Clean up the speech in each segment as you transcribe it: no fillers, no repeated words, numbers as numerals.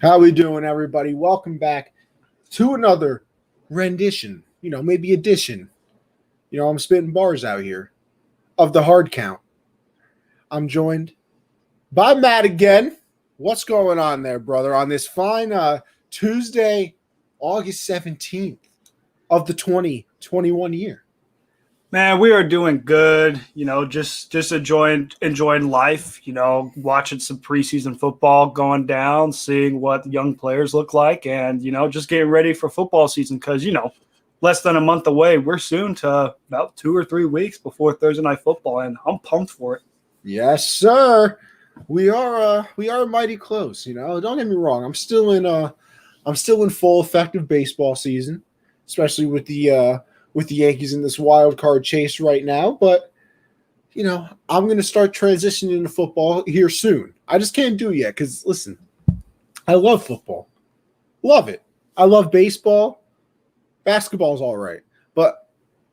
How we doing, everybody? Welcome back to another rendition, maybe edition. I'm spitting bars out here of the hard count. I'm joined by Matt again. What's going on there, brother? On this fine Tuesday, August 17th of the 2021 year. Man, we are doing good. Just enjoying life. Watching some preseason football going down, seeing what young players look like, and just getting ready for football season because less than a month away. We're soon to about 2 or 3 weeks before Thursday night football, and I'm pumped for it. Yes, sir. We are mighty close. Don't get me wrong. I'm still in full effective baseball season, especially with the Yankees in this wild card chase right now. But, I'm going to start transitioning to football here soon. I just can't do it yet because, listen, I love football. Love it. I love baseball. Basketball's all right. But,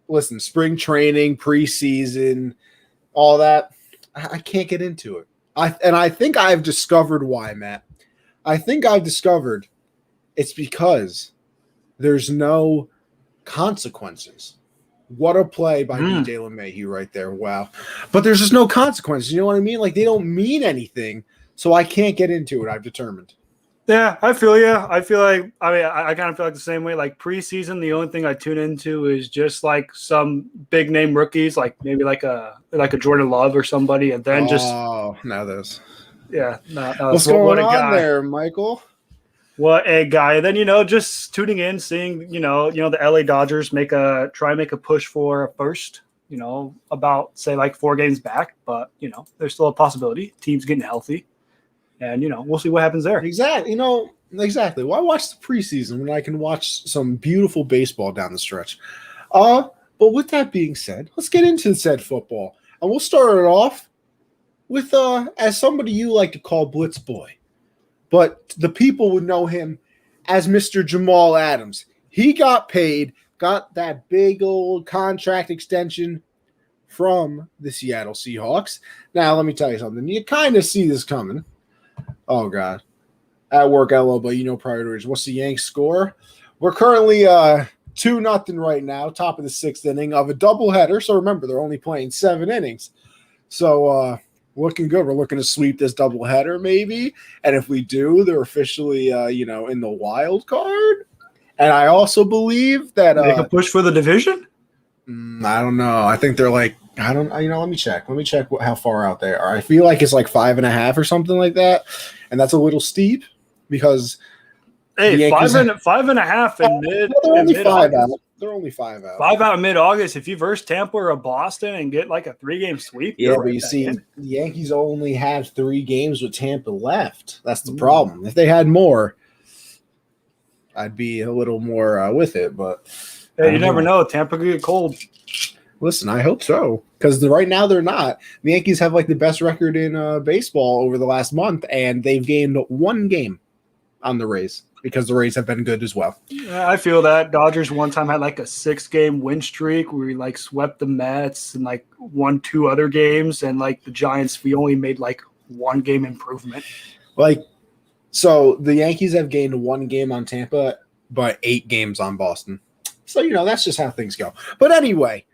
listen, spring training, preseason, all that, I can't get into it. I think I've discovered why, Matt. I think I've discovered it's because there's no consequences. What a play by DJ LeMahieu right there. Wow. But there's just no consequences. You know what I mean? Like, they don't mean anything, so I can't get into it, I've determined. Yeah, I feel you. I kind of feel like the same way. Like preseason, the only thing I tune into is just like some big name rookies, like maybe like a Jordan Love or somebody, and then now this. Yeah. What's going on there, Michael? What a guy. And then, just tuning in, seeing, the LA Dodgers try and make a push for a first, about say like 4 games back, but there's still a possibility. Team's getting healthy. And we'll see what happens there. Exactly. Exactly. Why watch the preseason when I can watch some beautiful baseball down the stretch? But with that being said, let's get into said football. And we'll start it off with as somebody you like to call Blitz Boy. But the people would know him as Mr. Jamal Adams. He got paid, got that big old contract extension from the Seattle Seahawks. Now, let me tell you something. You kind of see this coming. Oh, God. At work, LO, but priorities. What's the Yanks score? We're currently 2-0 right now, top of the 6th inning of a doubleheader. So remember, they're only playing 7 innings. So, looking good. We're looking to sweep this doubleheader, maybe. And if we do, they're officially, in the wild card. And I also believe that make a push for the division. I don't know. I think they're like, let me check. Let me check how far out they are. I feel like it's like 5.5 or something like that, and that's a little steep because. Hey, 5.5 in mid. They're only 5 out. They're only 5 out. 5 out in mid-August. If you verse Tampa or Boston and get like a 3-game sweep, yeah, but you see, the Yankees only have 3 games with Tampa left. That's the problem. If they had more, I'd be a little more with it. But hey, you never know. Tampa could get cold. Listen, I hope so, because right now they're not. The Yankees have like the best record in baseball over the last month, and they've gained 1 game on the Rays because the Rays have been good as well. Yeah, I feel that. Dodgers one time had like a 6-game win streak where we like swept the Mets and like won 2 other games, and like the Giants, we only made like 1 game improvement. So the Yankees have gained 1 game on Tampa, but 8 games on Boston. So that's just how things go. But anyway.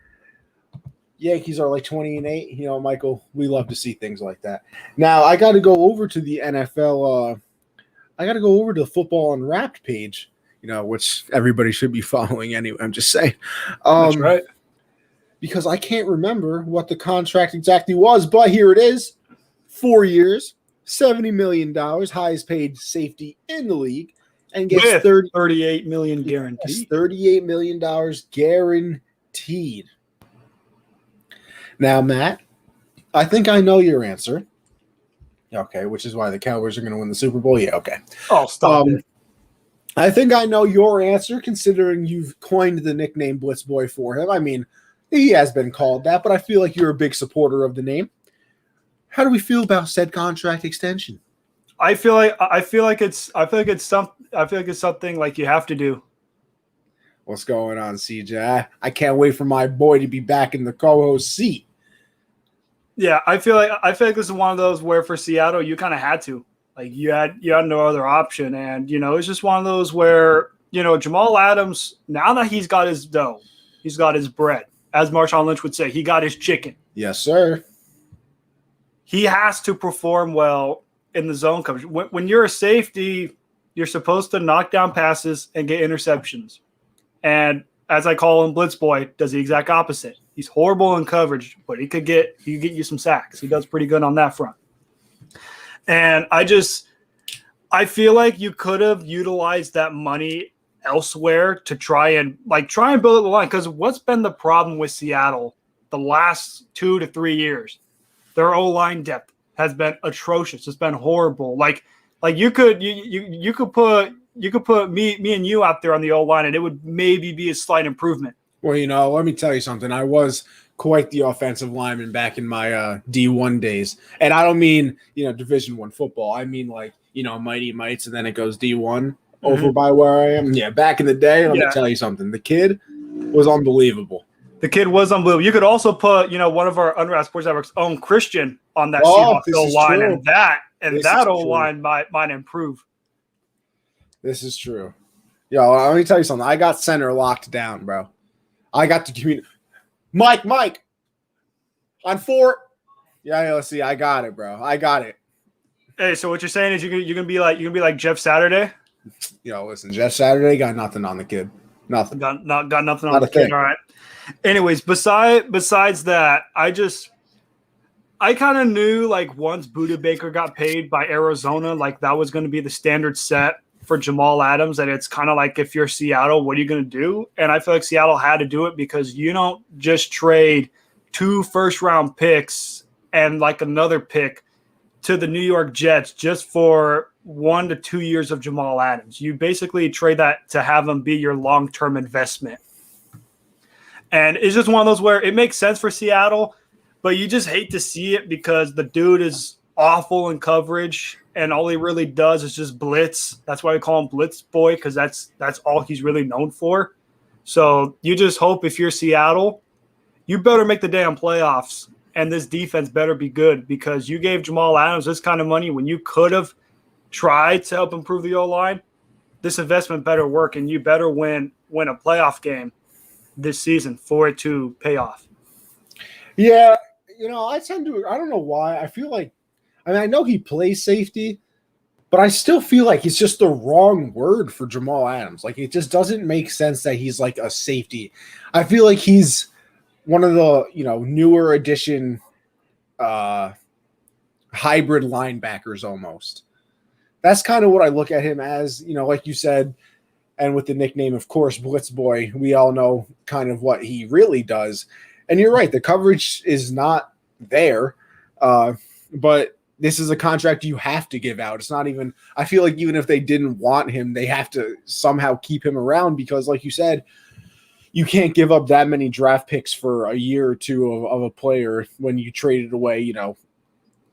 Yankees are like 20-8. Michael, we love to see things like that. Now, I got to go over to the NFL. I got to go over to the Football Unwrapped page, which everybody should be following anyway. I'm just saying. That's right. Because I can't remember what the contract exactly was, but here it is. 4 years, $70 million, highest paid safety in the league, and gets $38 million guaranteed. $38 million guaranteed. Now, Matt, I think I know your answer. Okay, which is why the Cowboys are going to win the Super Bowl. Yeah, okay. Oh, stop it. I think I know your answer, considering you've coined the nickname Blitz Boy for him. I mean, he has been called that, but I feel like you're a big supporter of the name. How do we feel about said contract extension? I feel like it's something like you have to do. What's going on, CJ? I can't wait for my boy to be back in the co-host seat. Yeah, I feel like this is one of those where for Seattle you kind of had to. Like you had no other option. And, it's just one of those where, Jamal Adams, now that he's got his dough, he's got his bread, as Marshawn Lynch would say, he got his chicken. Yes, sir. He has to perform well in the zone coverage. When you're a safety, you're supposed to knock down passes and get interceptions. And as I call him, Blitz Boy does the exact opposite. He's horrible in coverage, but he could get you some sacks. He does pretty good on that front. And I feel like you could have utilized that money elsewhere to try and build up the line. Because what's been the problem with Seattle the last 2 to 3 years? Their O-line depth has been atrocious. It's been horrible. Like you could put me and you out there on the O-line, and it would maybe be a slight improvement. Well, let me tell you something. I was quite the offensive lineman back in my D1 days. And I don't mean, Division I football. I mean Mighty Mites, and then it goes D1 over by where I am. Yeah, back in the day, let me tell you something. The kid was unbelievable. The kid was unbelievable. You could also put, one of our Unwrapped Sports Network's own Christian on that Seahawks O-line, true. and that O-line might improve. This is true. Yo, let me tell you something. I got center locked down, bro. I got to communicate. Mike, on 4. Yeah, let's see. I got it, bro. I got it. Hey, so what you're saying is you're gonna be like Jeff Saturday? Listen, Jeff Saturday got nothing on the kid. Nothing. Got nothing on the kid. All right. Anyways, besides that, I kind of knew once Buda Baker got paid by Arizona, that was going to be the standard set for Jamal Adams. And it's kind of like, if you're Seattle, what are you going to do? And I feel like Seattle had to do it because you don't just trade 2 first-round picks and another pick to the New York Jets just for 1 to 2 years of Jamal Adams. You basically trade that to have him be your long-term investment. And it's just one of those where it makes sense for Seattle, but you just hate to see it because the dude is awful in coverage, and all he really does is just blitz. That's why we call him Blitz Boy, because that's all he's really known for. So you just hope, if you're Seattle, you better make the damn playoffs, and this defense better be good, because you gave Jamal Adams this kind of money when you could have tried to help improve the O-line. This investment better work, and you better win a playoff game this season for it to pay off. Yeah, I don't know why. I feel like, I know he plays safety, but I still feel like it's just the wrong word for Jamal Adams. It just doesn't make sense that he's a safety. I feel like he's one of the, newer edition hybrid linebackers almost. That's kind of what I look at him as, like you said. And with the nickname, of course, Blitz Boy, we all know kind of what he really does. And you're right, the coverage is not there. But this is a contract you have to give out. It's not even – I feel like even if they didn't want him, they have to somehow keep him around because, like you said, you can't give up that many draft picks for a year or two of a player when you traded away,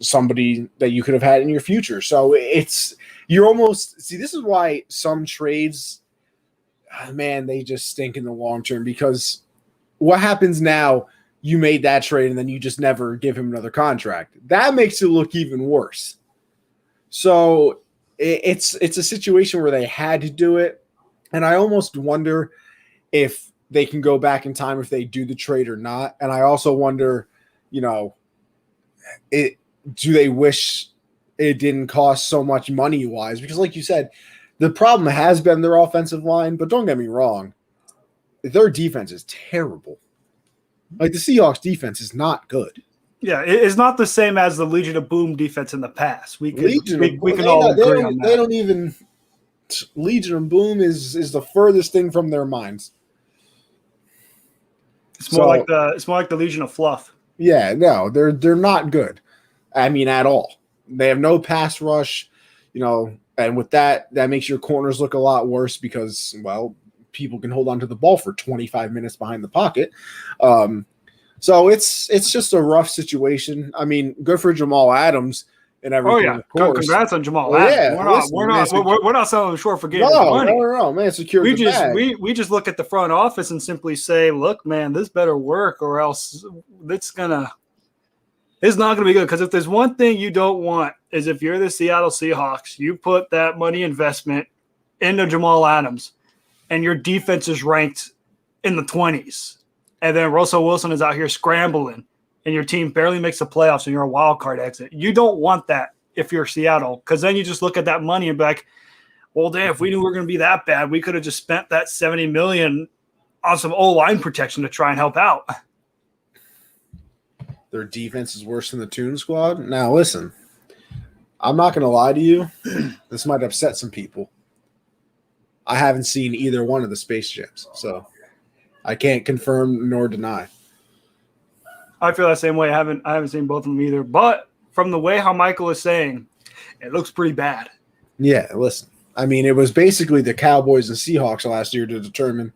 somebody that you could have had in your future. So you're almost – see, this is why some trades – man, they just stink in the long term, because what happens now, you made that trade and then you just never give him another contract. That makes it look even worse. So it's a situation where they had to do it. And I almost wonder if they can go back in time if they do the trade or not. And I also wonder, do they wish it didn't cost so much money-wise? Because like you said, the problem has been their offensive line, but don't get me wrong, their defense is terrible. The Seahawks defense is not good. Yeah, it's not the same as the Legion of Boom defense in the past. We can all agree on that. They don't even – Legion of Boom is the furthest thing from their minds. It's more like the Legion of Fluff. Yeah, no, they're not good. I mean, at all. They have no pass rush, and with that makes your corners look a lot worse because, well, people can hold on to the ball for 25 minutes behind the pocket. So it's just a rough situation. I mean, good for Jamal Adams and everything. Oh yeah, of course. Congrats on Jamal Adams. Yeah, we're not selling him short for getting money. No, man, secure the bag. We just look at the front office and simply say, look, man, this better work, or else it's gonna. It's not going to be good because if there's one thing you don't want is if you're the Seattle Seahawks, you put that money investment into Jamal Adams and your defense is ranked in the 20s. And then Russell Wilson is out here scrambling and your team barely makes the playoffs and you're a wild card exit. You don't want that if you're Seattle because then you just look at that money and be like, well, damn, if we knew we were going to be that bad, we could have just spent that $70 million on some O-line protection to try and help out. Their defense is worse than the Toon Squad. Now, listen, I'm not going to lie to you. This might upset some people. I haven't seen either one of the Space Jams, so I can't confirm nor deny. I feel that same way. I haven't seen both of them either. But from the way how Michael is saying, it looks pretty bad. Yeah, listen. I mean, it was basically the Cowboys and Seahawks last year to determine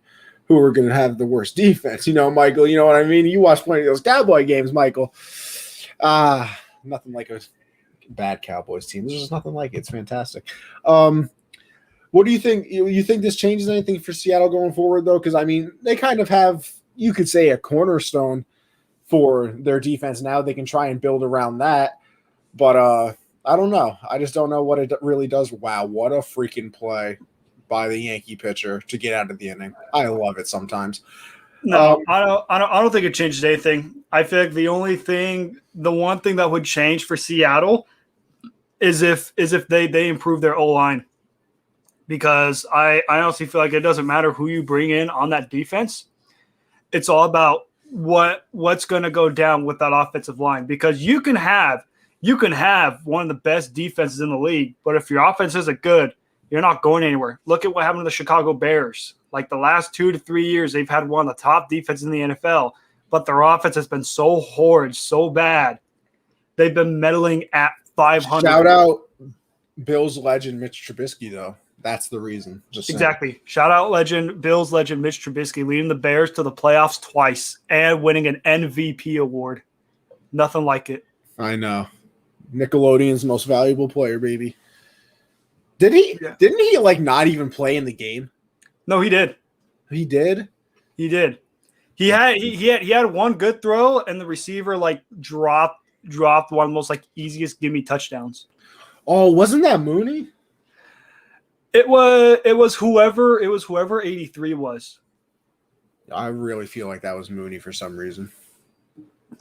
who were going to have the worst defense. You know, Michael, you know what I mean? You watch plenty of those Cowboy games, Michael. Nothing like a bad Cowboys team. There's just nothing like it. It's fantastic. What do you think? You think this changes anything for Seattle going forward, though? Because, I mean, they kind of have, you could say, a cornerstone for their defense now. They can try and build around that. But I don't know. I just don't know what it really does. Wow, what a freaking play by the Yankee pitcher to get out of the inning. I love it sometimes. No, I don't think it changes anything. I feel like the one thing that would change for Seattle is if they improve their O-line. Because I honestly feel like it doesn't matter who you bring in on that defense. It's all about what's going to go down with that offensive line. Because you can have one of the best defenses in the league, but if your offense isn't good, you're not going anywhere. Look at what happened to the Chicago Bears. Like the last 2 to 3 years, they've had one of the top defenses in the NFL, but their offense has been so horrid, so bad. They've been meddling at 500. Shout out Bills legend Mitch Trubisky, though. That's the reason. Exactly. Shout out Bills legend Mitch Trubisky leading the Bears to the playoffs twice and winning an MVP award. Nothing like it. I know. Nickelodeon's most valuable player, baby. Did he? Yeah. Didn't he like not even play in the game? No, he did. He did. He did. He had one good throw, and the receiver like dropped one of the most like easiest gimme touchdowns. Oh, wasn't that Mooney? It was whoever 83 was. I really feel like that was Mooney for some reason.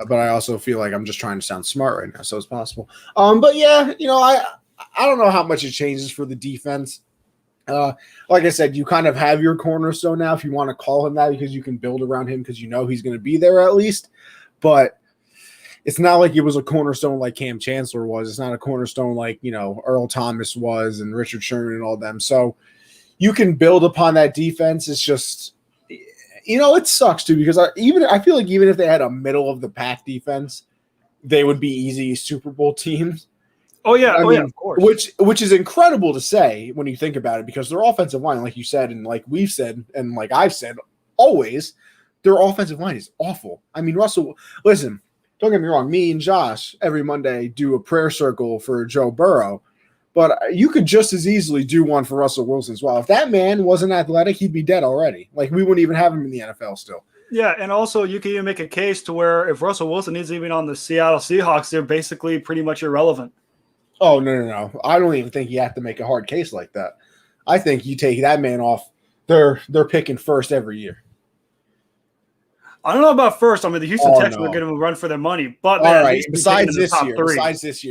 But I also feel like I'm just trying to sound smart right now, so it's possible. But yeah, you know, I don't know how much it changes for the defense. Like I said, you kind of have your cornerstone now, if you want to call him that, because you can build around him because you know he's going to be there at least. But it's not like it was a cornerstone like Cam Chancellor was. It's not a cornerstone like, you know, Earl Thomas was and Richard Sherman and all them. So you can build upon that defense. It's just, you know, it sucks too, because I feel like even if they had a middle of the pack defense, they would be easy Super Bowl teams. Oh yeah, yeah, of course. Which is incredible to say when you think about it, because their offensive line, like you said, and like we've said, and like I've said always, their offensive line is awful. I mean, Russell, listen, don't get me wrong, me and Josh every Monday do a prayer circle for Joe Burrow, but you could just as easily do one for Russell Wilson as well. If that man wasn't athletic, he'd be dead already. Like, we wouldn't even have him in the NFL still. Yeah, and also you can even make a case to where if Russell Wilson isn't even on the Seattle Seahawks, they're basically pretty much irrelevant. Oh, no. I don't even think you have to make a hard case like that. I think you take that man off, they're picking first every year. I don't know about first. I mean, the Houston Texans are going to run for their money, but all right. Besides this year,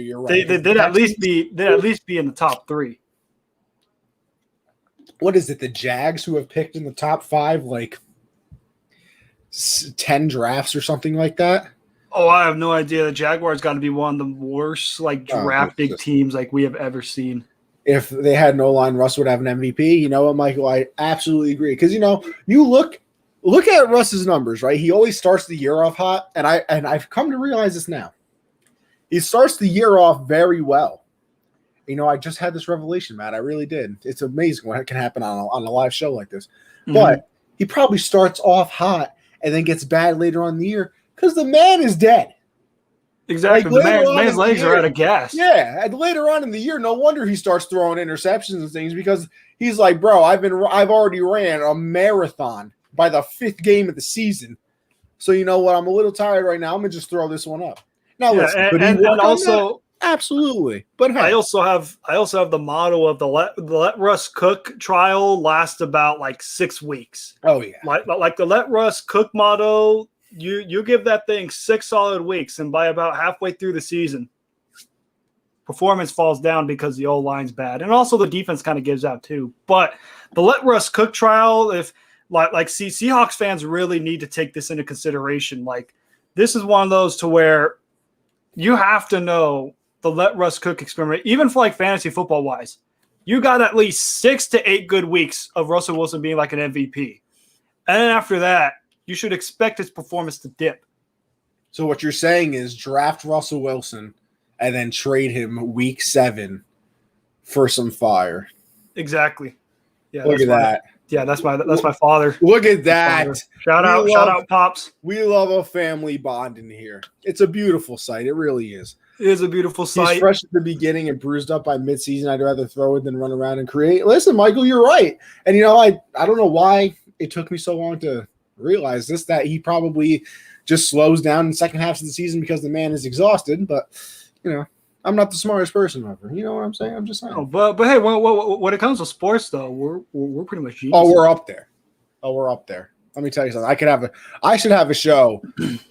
you're right. They'd at least be in the top 3. What is it? The Jags, who have picked in the top 5, like 10 drafts or something like that. Oh, I have no idea. The Jaguars got to be one of the worst like drafting teams like we have ever seen. If they had no line, Russ would have an MVP. You know what, Michael? I absolutely agree, because you know you look at Russ's numbers, right? He always starts the year off hot, and I've come to realize this now. He starts the year off very well. You know, I just had this revelation, Matt. I really did. It's amazing what can happen on a live show like this. Mm-hmm. But he probably starts off hot and then gets bad later on in the year because the man is dead. Exactly. Like the man's legs are out of gas. Yeah. And later on in the year, no wonder he starts throwing interceptions and things, because he's like, bro, I've already ran a marathon by the 5th game of the season. So you know what? I'm a little tired right now. I'm going to just throw this one up. Now Yeah, listen, could he and work on that? also Absolutely. But hey, I also have the motto of the let Russ cook trial last about like 6 weeks. oh yeah. Like the let Russ cook motto, you give that thing 6 solid weeks, and by about halfway through the season, performance falls down because the old line's bad, and also the defense kind of gives out too. But the let Russ cook trial, if Seahawks fans really need to take this into consideration. Like this is one of those to where you have to know the let Russ cook experiment, even for like fantasy football wise. You got at least 6 to 8 good weeks of Russell Wilson being like an MVP, and then after that, you should expect his performance to dip. So what you're saying is draft Russell Wilson and then trade him week 7 for some fire. Exactly. Yeah. Look at that. Yeah, that's my father. Look at that. Shout out, Pops. We love a family bond in here. It's a beautiful sight. It really is. It is a beautiful sight. He's fresh at the beginning and bruised up by midseason. I'd rather throw it than run around and create. Listen, Michael, you're right. And, I don't know why it took me so long to realize this, that he probably just slows down in the second half of the season because the man is exhausted. But, I'm not the smartest person ever. You know what I'm saying? I'm just saying. Oh, but hey, when it comes to sports, though, we're pretty much geniuses. Oh, we're up there. Let me tell you something. I should have a show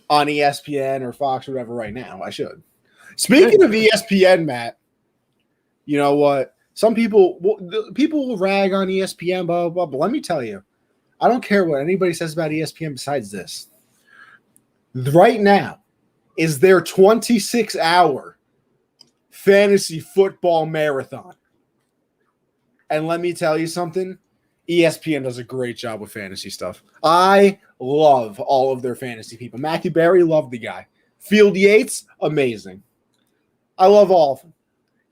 on ESPN or Fox or whatever right now. I should. Speaking of ESPN, Matt, you know what? Some people will rag on ESPN, blah, blah, blah. But let me tell you, I don't care what anybody says about ESPN besides this. Right now is their 26-hour fantasy football marathon. And let me tell you something. ESPN does a great job with fantasy stuff. I love all of their fantasy people. Matthew Berry, love the guy. Field Yates, amazing. I love all of them.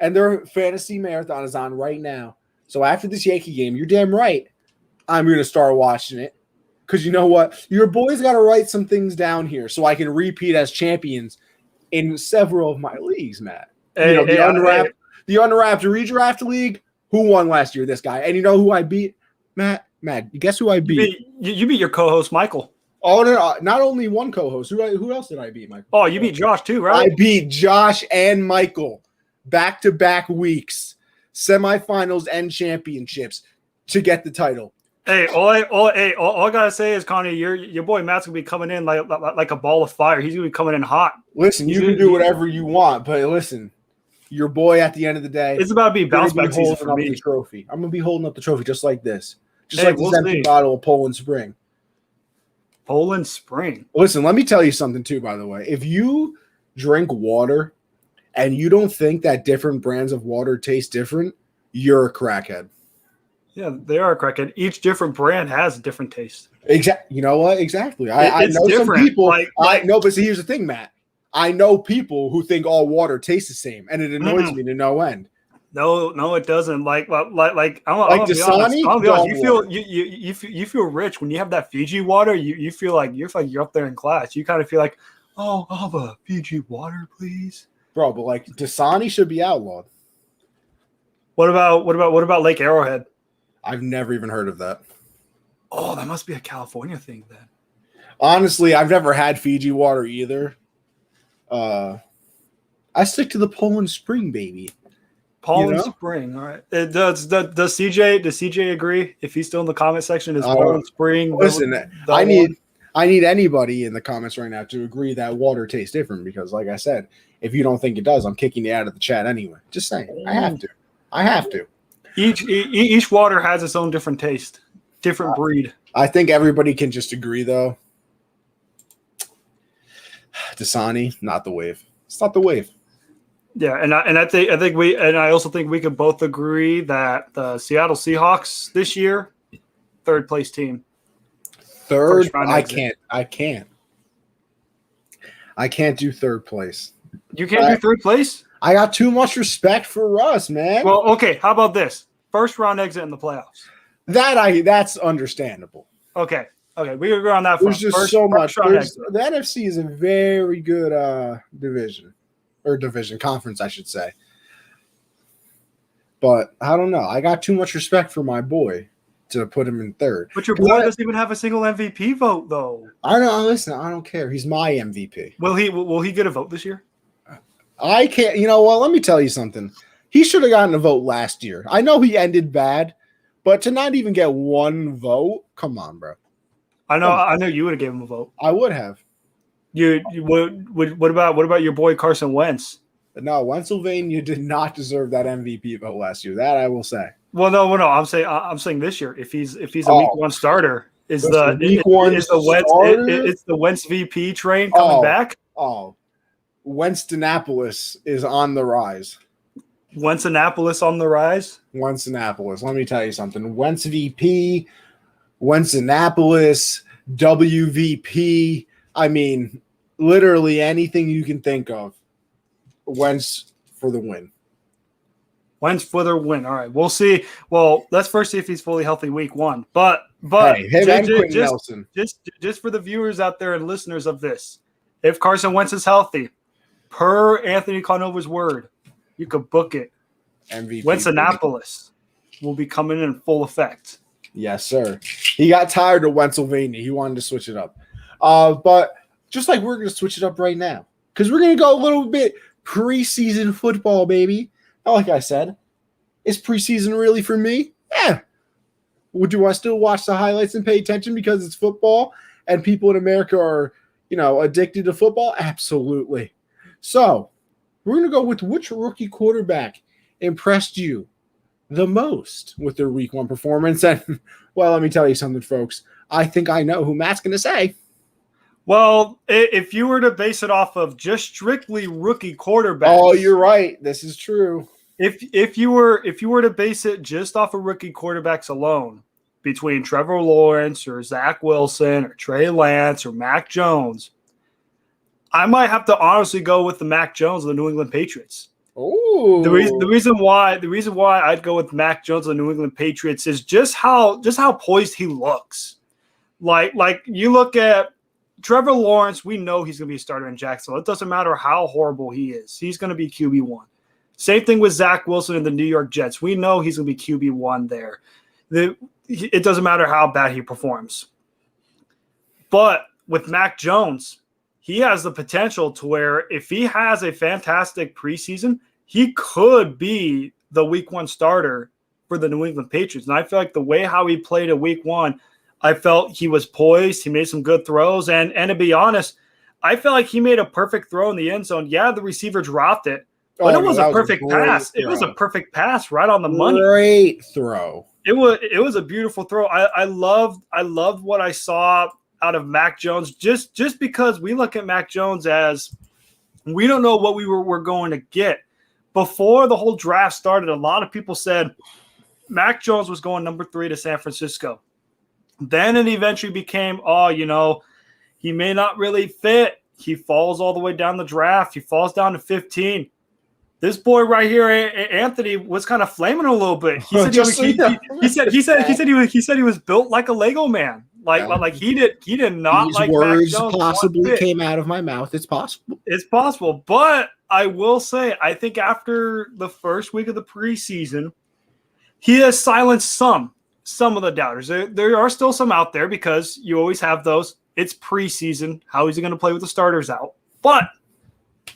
And their fantasy marathon is on right now. So after this Yankee game, you're damn right, I'm going to start watching it. Because you know what? Your boy's got to write some things down here so I can repeat as champions in several of my leagues, Matt. The Unwrapped Redraft League, who won last year? This guy. And you know who I beat? Matt, guess who I beat? You beat your co-host, Michael. Oh, no, not only one co-host. Who else did I beat, Michael? Oh, you beat Josh too, right? I beat Josh and Michael back-to-back weeks, semifinals and championships to get the title. Hey, all I gotta say is, Connie, your boy Matt's gonna be coming in like a ball of fire. He's gonna be coming in hot. Listen, you can do whatever you want, but listen, your boy at the end of the day, it's about to be bounce back season for me. The trophy. I'm gonna be holding up the trophy just like this, we'll empty bottle of Poland Spring. Poland Spring. Listen, let me tell you something too. By the way, if you drink water and you don't think that different brands of water taste different, you're a crackhead. Yeah, they are a crackhead. Each different brand has a different taste. Exactly. You know what? Exactly. I know different. Some people. I know, but see, here's the thing, Matt. I know people who think all water tastes the same, and it annoys me to no end. No, it doesn't. Like I'm Dasani. I'll be honest. You feel rich when you have that Fiji water. You feel like you're up there in class. You kind of feel like, oh, I'll have a Fiji water, please, bro. But like Dasani should be outlawed. What about Lake Arrowhead? I've never even heard of that. Oh, that must be a California thing then. Honestly, I've never had Fiji water either. I stick to the Poland Spring, baby. Poland Spring, all right. Does CJ agree? If he's still in the comment section, is Poland Spring? Listen, I need anybody in the comments right now to agree that water tastes different because, like I said, if you don't think it does, I'm kicking you out of the chat anyway. Just saying, I have to. Each water has its own different taste, different breed. I think everybody can just agree, though. Dasani, not the wave. It's not the wave. Yeah, and I also think we can both agree that the Seattle Seahawks this year, third place team. Third, I can't do third place. You can't do third place? I got too much respect for Russ, man. Well, okay. How about this? First round exit in the playoffs. That's understandable. Okay. We agree on that. There's just so much. The NFC is a very good division conference, I should say. But I don't know. I got too much respect for my boy to put him in third. But your boy doesn't even have a single MVP vote, though. I know. Listen, I don't care. He's my MVP. Will he get a vote this year? I can't. You know what? Let me tell you something. He should have gotten a vote last year. I know he ended bad, but to not even get one vote, come on, bro. I know you would have given him a vote. I would have. What about your boy Carson Wentz? No, Pennsylvania did not deserve that MVP vote last year. That I will say. Well, no. I'm saying this year, if he's a week one starter, is the Wentz VP train coming back? Oh, Winston-Annapolis is on the rise. Winston-Annapolis on the rise? Winston-Annapolis. Let me tell you something. Wentz VP, Winston-Annapolis, WVP. I mean, literally anything you can think of. Wentz for the win. Wentz for the win. All right, we'll see. Well, let's first see if he's fully healthy week one. But hey, just for the viewers out there and listeners of this, if Carson Wentz is healthy, per Anthony Conover's word, you could book it. MVP. Winston-Annapolis will be coming in full effect. Yes, sir. He got tired of Pennsylvania. He wanted to switch it up. But just like we're going to switch it up right now, because we're going to go a little bit preseason football, baby. Now, like I said, is preseason really for me? Yeah. Do I still watch the highlights and pay attention because it's football and people in America are, addicted to football? Absolutely. So we're going to go with which rookie quarterback impressed you the most with their week one performance. And, well, let me tell you something, folks. I think I know who Matt's going to say. Well, if you were to base it off of just strictly rookie quarterbacks. Oh, you're right. This is true. If you were to base it just off of rookie quarterbacks alone, between Trevor Lawrence or Zach Wilson or Trey Lance or Mac Jones, I might have to honestly go with the Mac Jones of the New England Patriots. Oh, the reason why I'd go with Mac Jones of the New England Patriots is just how poised he looks. Like you look at Trevor Lawrence, we know he's going to be a starter in Jacksonville. It doesn't matter how horrible he is. He's going to be QB1. Same thing with Zach Wilson and the New York Jets. We know he's going to be QB1 there. It doesn't matter how bad he performs. But with Mac Jones, he has the potential to where if he has a fantastic preseason, he could be the week one starter for the New England Patriots. And I feel like the way how he played at week one, I felt he was poised. He made some good throws. And to be honest, I felt like he made a perfect throw in the end zone. Yeah, the receiver dropped it, but it was a perfect pass. It was a perfect pass right on the money. Great throw. It was a beautiful throw. I loved what I saw out of Mac Jones just because we look at Mac Jones as we don't know what we're going to get. Before the whole draft started, a lot of people said Mac Jones was going number 3 to San Francisco. Then it eventually became, he may not really fit. He falls all the way down the draft. He falls down to 15. This boy right here, Anthony, was kind of flaming a little bit. He said he was built like a Lego man. Like he did not. These like words Mac Jones possibly came out of my mouth. It's possible. It's possible, but I will say, I think after the first week of the preseason, he has silenced some of the doubters. There are still some out there because you always have those. It's preseason. How is he going to play with the starters out? But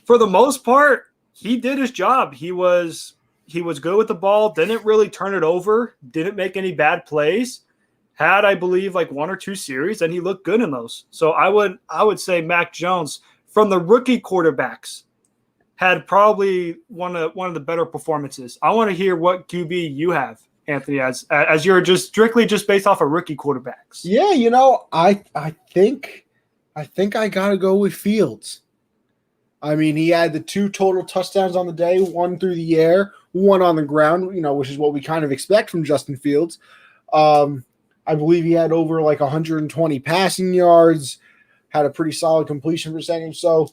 for the most part, he did his job. He was good with the ball, didn't really turn it over, didn't make any bad plays. Had, I believe, like 1 or 2 series, and he looked good in those. So I would say Mac Jones, from the rookie quarterbacks, had probably one of the better performances. I want to hear what QB you have, Anthony, as you're just strictly just based off of rookie quarterbacks. Yeah, I think I gotta go with Fields. I mean, he had the 2 total touchdowns on the day, 1 through the air, 1 on the ground, which is what we kind of expect from Justin Fields. I believe he had over like 120 passing yards, had a pretty solid completion percentage. So,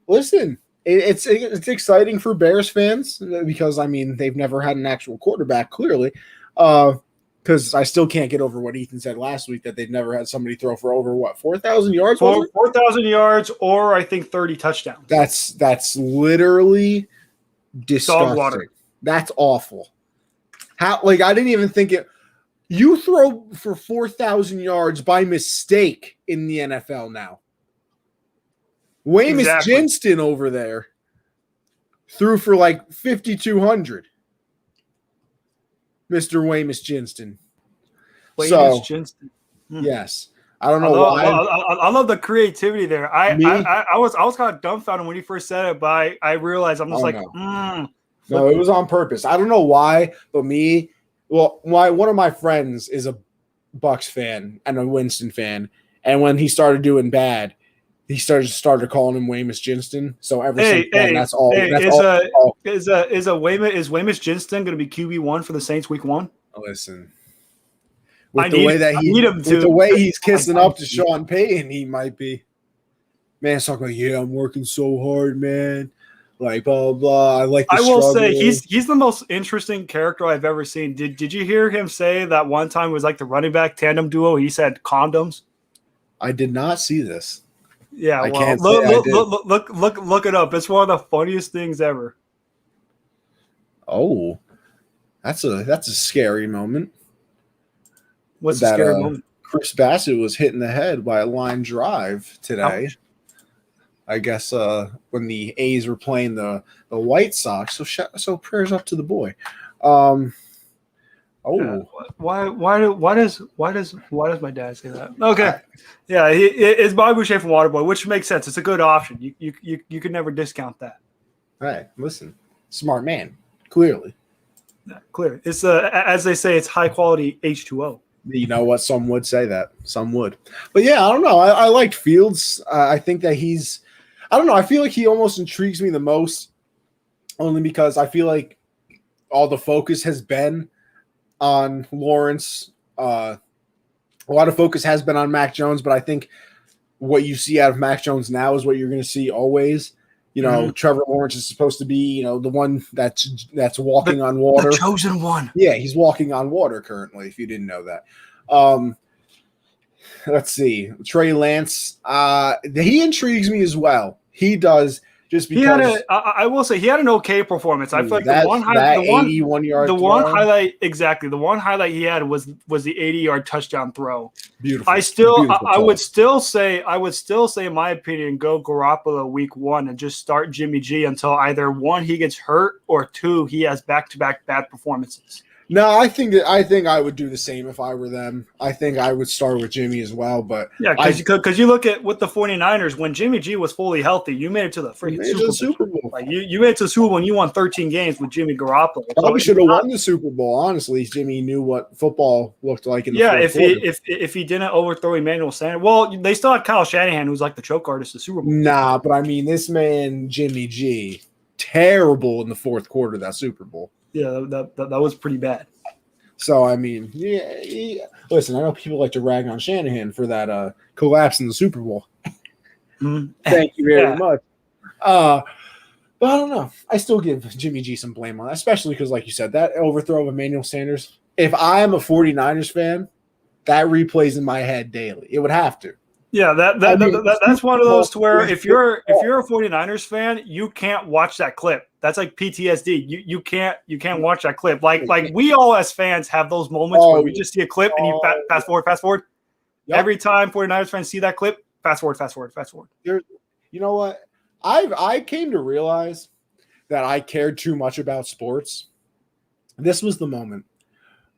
listen, it's exciting for Bears fans because, I mean, they've never had an actual quarterback, clearly. Because I still can't get over what Ethan said last week, that they've never had somebody throw for over, 4,000 yards? 4,000 yards or, I think, 30 touchdowns. That's literally disgusting. Dog water. That's awful. I didn't even think it – you throw for 4,000 yards by mistake in the NFL now. Jameis Winston over there. threw for like 5,200. Mr. Weymouth Jinston. So yes, I don't know why. I love the creativity there. I was kind of dumbfounded when he first said it, but I realized I'm just No, it was on purpose. I don't know why, but one of my friends is a Bucks fan and a Winston fan, and when he started doing bad, he started calling him Weymouth Jinston. So ever since then, that's all. Is Weymouth Jinston going to be QB1 for the Saints Week 1? Listen, with the way he's kissing up to Sean Payton, he might be. Man, it's talking like, I'm working so hard, man. Like blah blah. I will say he's the most interesting character I've ever seen. Did you hear him say that one time it was like the running back tandem duo? He said condoms. I did not see this. Yeah, look it up. It's one of the funniest things ever. Oh, that's a scary moment. What's the scary moment? Chris Bassett was hit in the head by a line drive today. Ouch. I guess when the A's were playing the White Sox. So prayers up to the boy. Why does my dad say that? Okay, it's Bobby Boucher from Waterboy, which makes sense. It's a good option. You can never discount that. All right, listen, smart man, clearly. Yeah, clear. It's as they say, it's high quality H2O. You know what? Some would say that. Some would, but yeah, I don't know. I liked Fields. I think that I don't know. I feel like he almost intrigues me the most, only because I feel like all the focus has been on Lawrence. A lot of focus has been on Mac Jones, but I think what you see out of Mac Jones now is what you're going to see always. Trevor Lawrence is supposed to be, the one that's walking on water. The chosen one. Yeah, he's walking on water currently, if you didn't know that. Let's see. Trey Lance, he intrigues me as well. He does, just because I will say he had an okay performance. I feel like the one highlight he had was the 80-yard touchdown throw. Beautiful. I would still say, in my opinion, go Garoppolo week 1 and just start Jimmy G until either 1, he gets hurt, or 2, he has back-to-back bad performances. No, I think I would do the same if I were them. I think I would start with Jimmy as well, but yeah, because you look at with the 49ers, when Jimmy G was fully healthy, you made it to the freaking Super Bowl. Like you made it to the Super Bowl and you won 13 games with Jimmy Garoppolo. Probably should have won the Super Bowl. Honestly, Jimmy knew what football looked like in the fourth quarter. if he didn't overthrow Emmanuel Sanders, well, they still had Kyle Shanahan, who's like the choke artist of the Super Bowl. Nah, but I mean, this man Jimmy G, terrible in the fourth quarter of that Super Bowl. Yeah, that was pretty bad. So, I mean, yeah. Listen, I know people like to rag on Shanahan for that collapse in the Super Bowl. Thank you very much. But I don't know. I still give Jimmy G some blame on that, especially because, like you said, that overthrow of Emmanuel Sanders, if I am a 49ers fan, that replays in my head daily. It would have to. Yeah, that's one of those to where if you're a 49ers fan, you can't watch that clip. That's like PTSD. You can't watch that clip. Like we all as fans have those moments where we just see a clip and you fast forward. Yep. Every time 49ers fans see that clip, fast forward. You know what? I came to realize that I cared too much about sports. This was the moment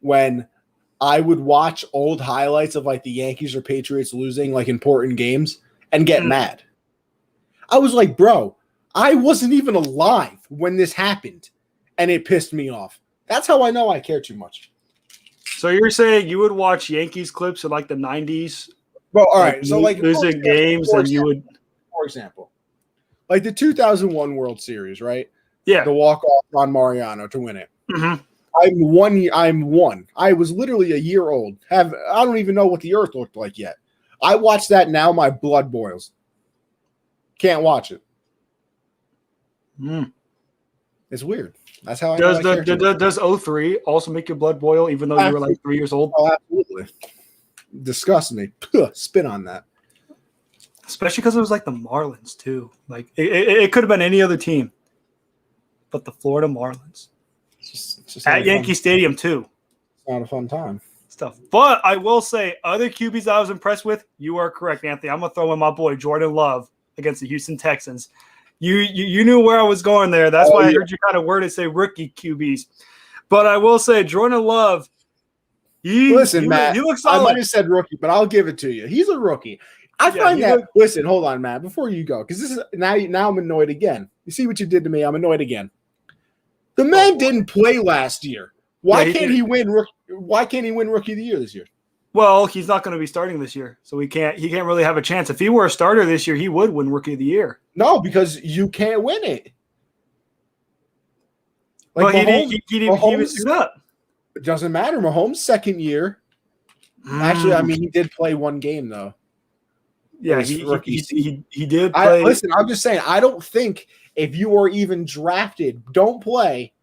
when I would watch old highlights of like the Yankees or Patriots losing like important games and get mad. I was like, bro, I wasn't even alive when this happened and it pissed me off. That's how I know I care too much. So you're saying you would watch Yankees clips in like the 90s? Well, all right. So like losing games and you would, for example, like the 2001 World Series, right? Yeah. The walk-off on Mariano to win it. Mm-hmm. I'm one. I was literally a year old. I don't even know what the earth looked like yet. I watch that now, my blood boils. Can't watch it. It's weird. That's how I does 03 also make your blood boil, even though you were like 3 years old? Oh, absolutely. Disgust me. Spit on that. Especially because it was like the Marlins too. Like it could have been any other team, but the Florida Marlins. It's just at Yankee Stadium too. It's not a fun time. Stuff. But I will say, other QBs I was impressed with, you are correct, Anthony. I'm gonna throw in my boy Jordan Love against the Houston Texans. You knew where I was going there. That's why I yeah. heard you kind of word it say rookie QBs. But I will say Jordan Love, Listen, Matt, he looks I solid. might have said rookie, but I'll give it to you. He's a rookie. I find that. Listen, hold on, Matt. Before you go, because this is now I'm annoyed again. You see what you did to me? I'm annoyed again. The man didn't play last year. Why can't he win? Why can't he win Rookie of the Year this year? Well, he's not going to be starting this year, so he can't really have a chance. If he were a starter this year, he would win Rookie of the Year. No, because you can't win it. Like he was suit up. It doesn't matter. Mahomes' second year. Actually, I mean, he did play one game though. Yeah, he did play. Listen, I'm just saying, I don't think if you are even drafted, don't play,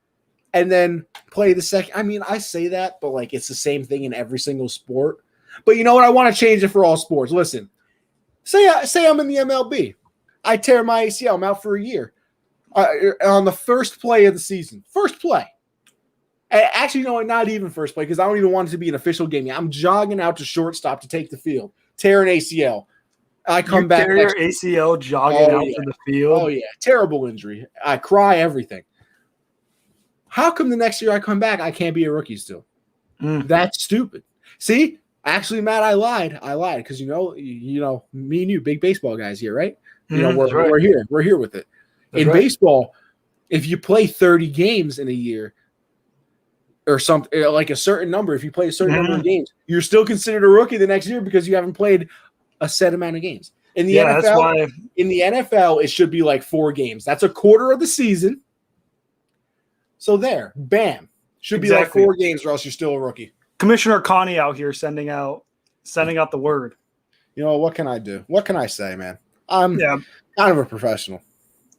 and then play the second. I mean, I say that, but like it's the same thing in every single sport. But you know what? I want to change it for all sports. Listen, say I'm in the MLB. I tear my ACL. I'm out for a year. On the first play of the season. First play. Actually, no, not even first play because I don't even want it to be an official game. I'm jogging out to shortstop to take the field. Tear an ACL. I come back. Tear your ACL jogging out to the field. Oh, yeah. Terrible injury. I cry, everything. How come the next year I come back, I can't be a rookie still? That's stupid. See? Actually, Matt, I lied because you know, me and you, big baseball guys here, right? You know, we're here. We're here with it. In baseball, if you play 30 games in a year or something like a certain number, if you play a certain number of games, you're still considered a rookie the next year because you haven't played a set amount of games. In the NFL, that's why in the NFL, it should be like 4 games. That's a quarter of the season. So there, bam. Should be like 4 games or else you're still a rookie. Commissioner Connie out here sending out the word. You know, what can I do? What can I say, man? I'm kind of a professional.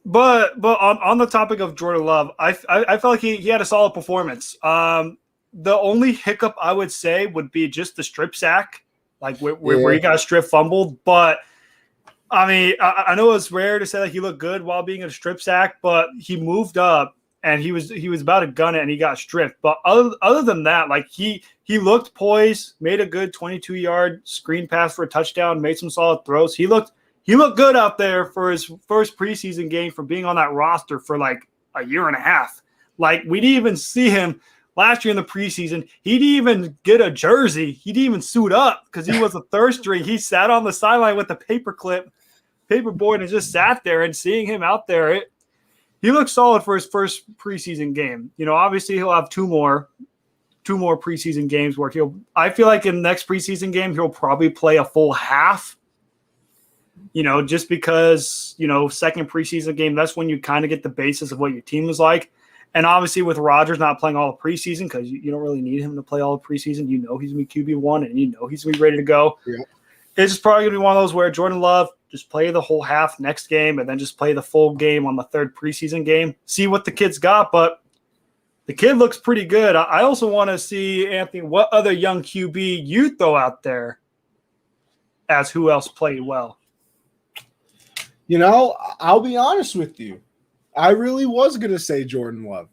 But on the topic of Jordan Love, I felt like he had a solid performance. The only hiccup I would say would be just the strip sack, like where he got a strip fumbled. But I mean, I know it's rare to say that he looked good while being in a strip sack, but he moved up and he was about to gun it and he got stripped. But other than that, like he looked poised, made a good 22-yard screen pass for a touchdown, made some solid throws. He looked good out there for his first preseason game from being on that roster for like a year and a half. Like we didn't even see him last year in the preseason. He didn't even get a jersey. He didn't even suit up because he was a third string. He sat on the sideline with a paperboard and just sat there. And seeing him out there, he looked solid for his first preseason game. You know, obviously he'll have two more preseason games where I feel like in the next preseason game, he'll probably play a full half. You know, just because, you know, second preseason game, that's when you kind of get the basis of what your team is like. And obviously with Rodgers not playing all the preseason, because you don't really need him to play all the preseason, you know he's going to be QB1 and you know he's going to be ready to go. Yeah. It's just probably going to be one of those where Jordan Love just play the whole half next game and then just play the full game on the third preseason game. See what the kid's got, but the kid looks pretty good. I also want to see, Anthony, what other young QB you throw out there as who else played well. You know, I'll be honest with you. I really was going to say Jordan Love.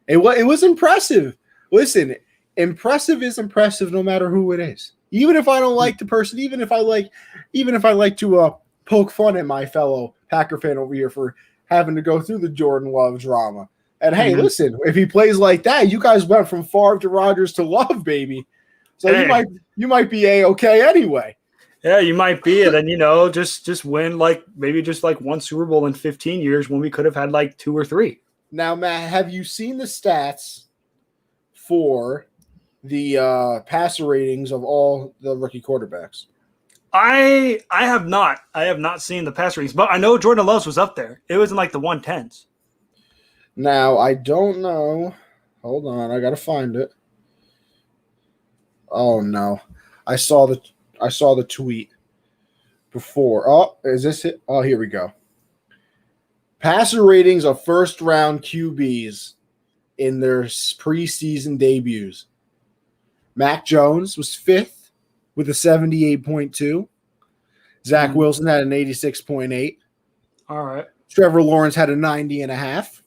It was impressive. Listen, impressive is impressive no matter who it is. Even if I don't like the person, even if I like to poke fun at my fellow Packer fan over here for having to go through the Jordan Love drama. And hey, listen, if he plays like that, you guys went from Favre to Rodgers to Love, baby. So you might be A-okay anyway. Yeah, you might be. And then, you know, just win maybe just one Super Bowl in 15 years when we could have had 2 or 3. Now, Matt, have you seen the stats for the passer ratings of all the rookie quarterbacks? I have not. I have not seen the passer ratings, but I know Jordan Love's was up there. It was in the 110s. Now, I don't know. Hold on, I got to find it. Oh, no. I saw the tweet before. Oh, is this it? Oh, here we go. Passer ratings of first-round QBs in their preseason debuts. Mac Jones was 5th with a 78.2. Zach Wilson had an 86.8. All right. Trevor Lawrence had a 90.5.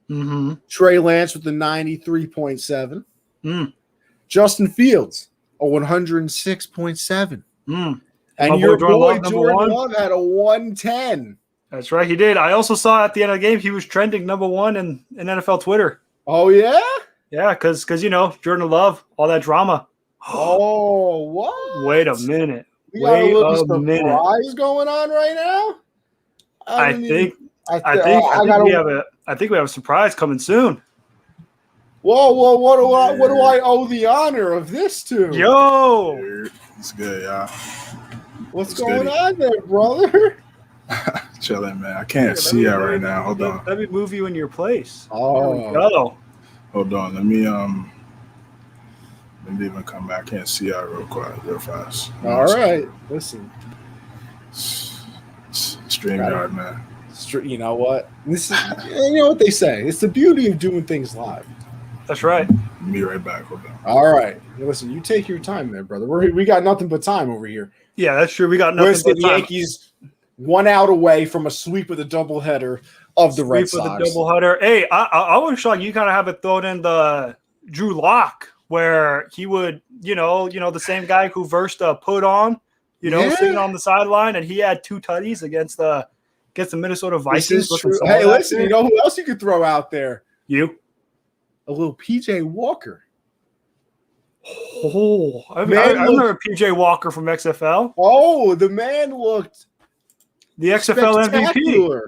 Mm-hmm. Trey Lance with a 93.7. Justin Fields, a 106.7. And your boy Jordan Love had a 110. That's right, he did. I also saw at the end of the game he was trending #1 in NFL Twitter. Oh yeah. Yeah, because Jordan Love, all that drama. Oh, what? Wait a minute. We got a Wait little a minute. surprise going on right now. I don't think even- I think we have a surprise coming soon. Whoa! What do I owe the honor of this to? Yo, It's good, y'all. What's going on there, brother? Chilling, man. I can't see y'all right now. Hold on. Let me move you in your place. Oh, There we go. Hold on. Let me even come back. I can't see y'all real fast. All right. Listen, StreamYard, man. you know what? This is you know what they say. It's the beauty of doing things live. That's right. Be right back. Hold on. All right. Listen, you take your time there, brother. We got nothing but time over here. Yeah, that's true. We got Where's nothing the but time. Yankees 1 out away from a sweep of the doubleheader of the Red Sweep Sox. with the doubleheader. Hey, I was shocked you kind of have it thrown in the Drew Lock, where he would, the same guy who versed put on, sitting on the sideline, and he had 2 tutties against the Minnesota Vikings. This is true. Hey, listen, you know who else you could throw out there? You. A little PJ Walker. Oh, I remember PJ Walker from XFL. Oh, the man looked the XFL MVP.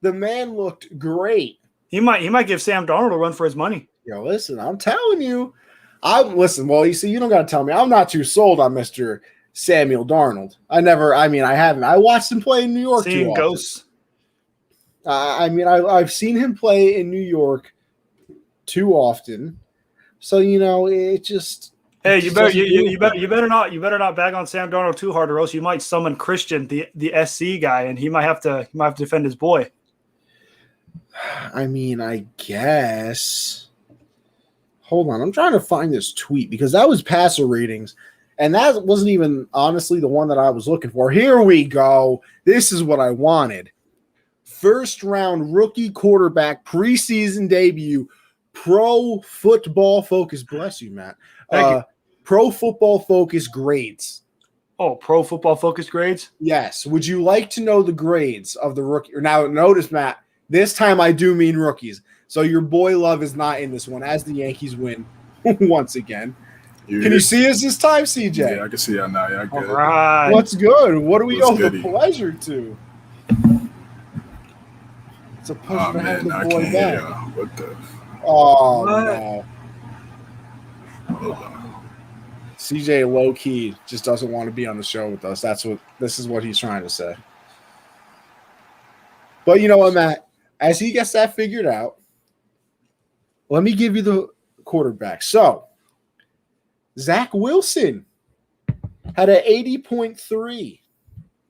The man looked great. He might give Sam Darnold a run for his money. Yo, listen, I'm telling you. Well, you see, you don't got to tell me. I'm not too sold on Mr. Samuel Darnold. I haven't. I watched him play in New York Seeing too ghosts. often. I've seen him play in New York too often. So, it just. Hey, you better not bag on Sam Darnold too hard, or else you might summon Christian, the SC guy, and he might have to defend his boy. I guess. Hold on, I'm trying to find this tweet because that was passer ratings, and that wasn't even honestly the one that I was looking for. Here we go. This is what I wanted. First round rookie quarterback preseason debut. Pro Football Focus, bless you, Matt. Thank you. Pro Football Focus grades. Oh, Pro Football Focus grades? Yes. Would you like to know the grades of the rookie? Now, notice, Matt, this time I do mean rookies. So your boy Love is not in this one as the Yankees win once again. Can you see us this time, CJ? Yeah, I can see y'all now. Yeah, good. All right. What's good? What do we owe the goody? pleasure to? It's a pleasure to have the I boy can't back. hear y'all. What the? Oh, What? no. Hold on. CJ low key just doesn't want to be on the show with us. This is what he's trying to say. But you know what, Matt? As he gets that figured out, let me give you the quarterback. So, Zach Wilson had an 80.3.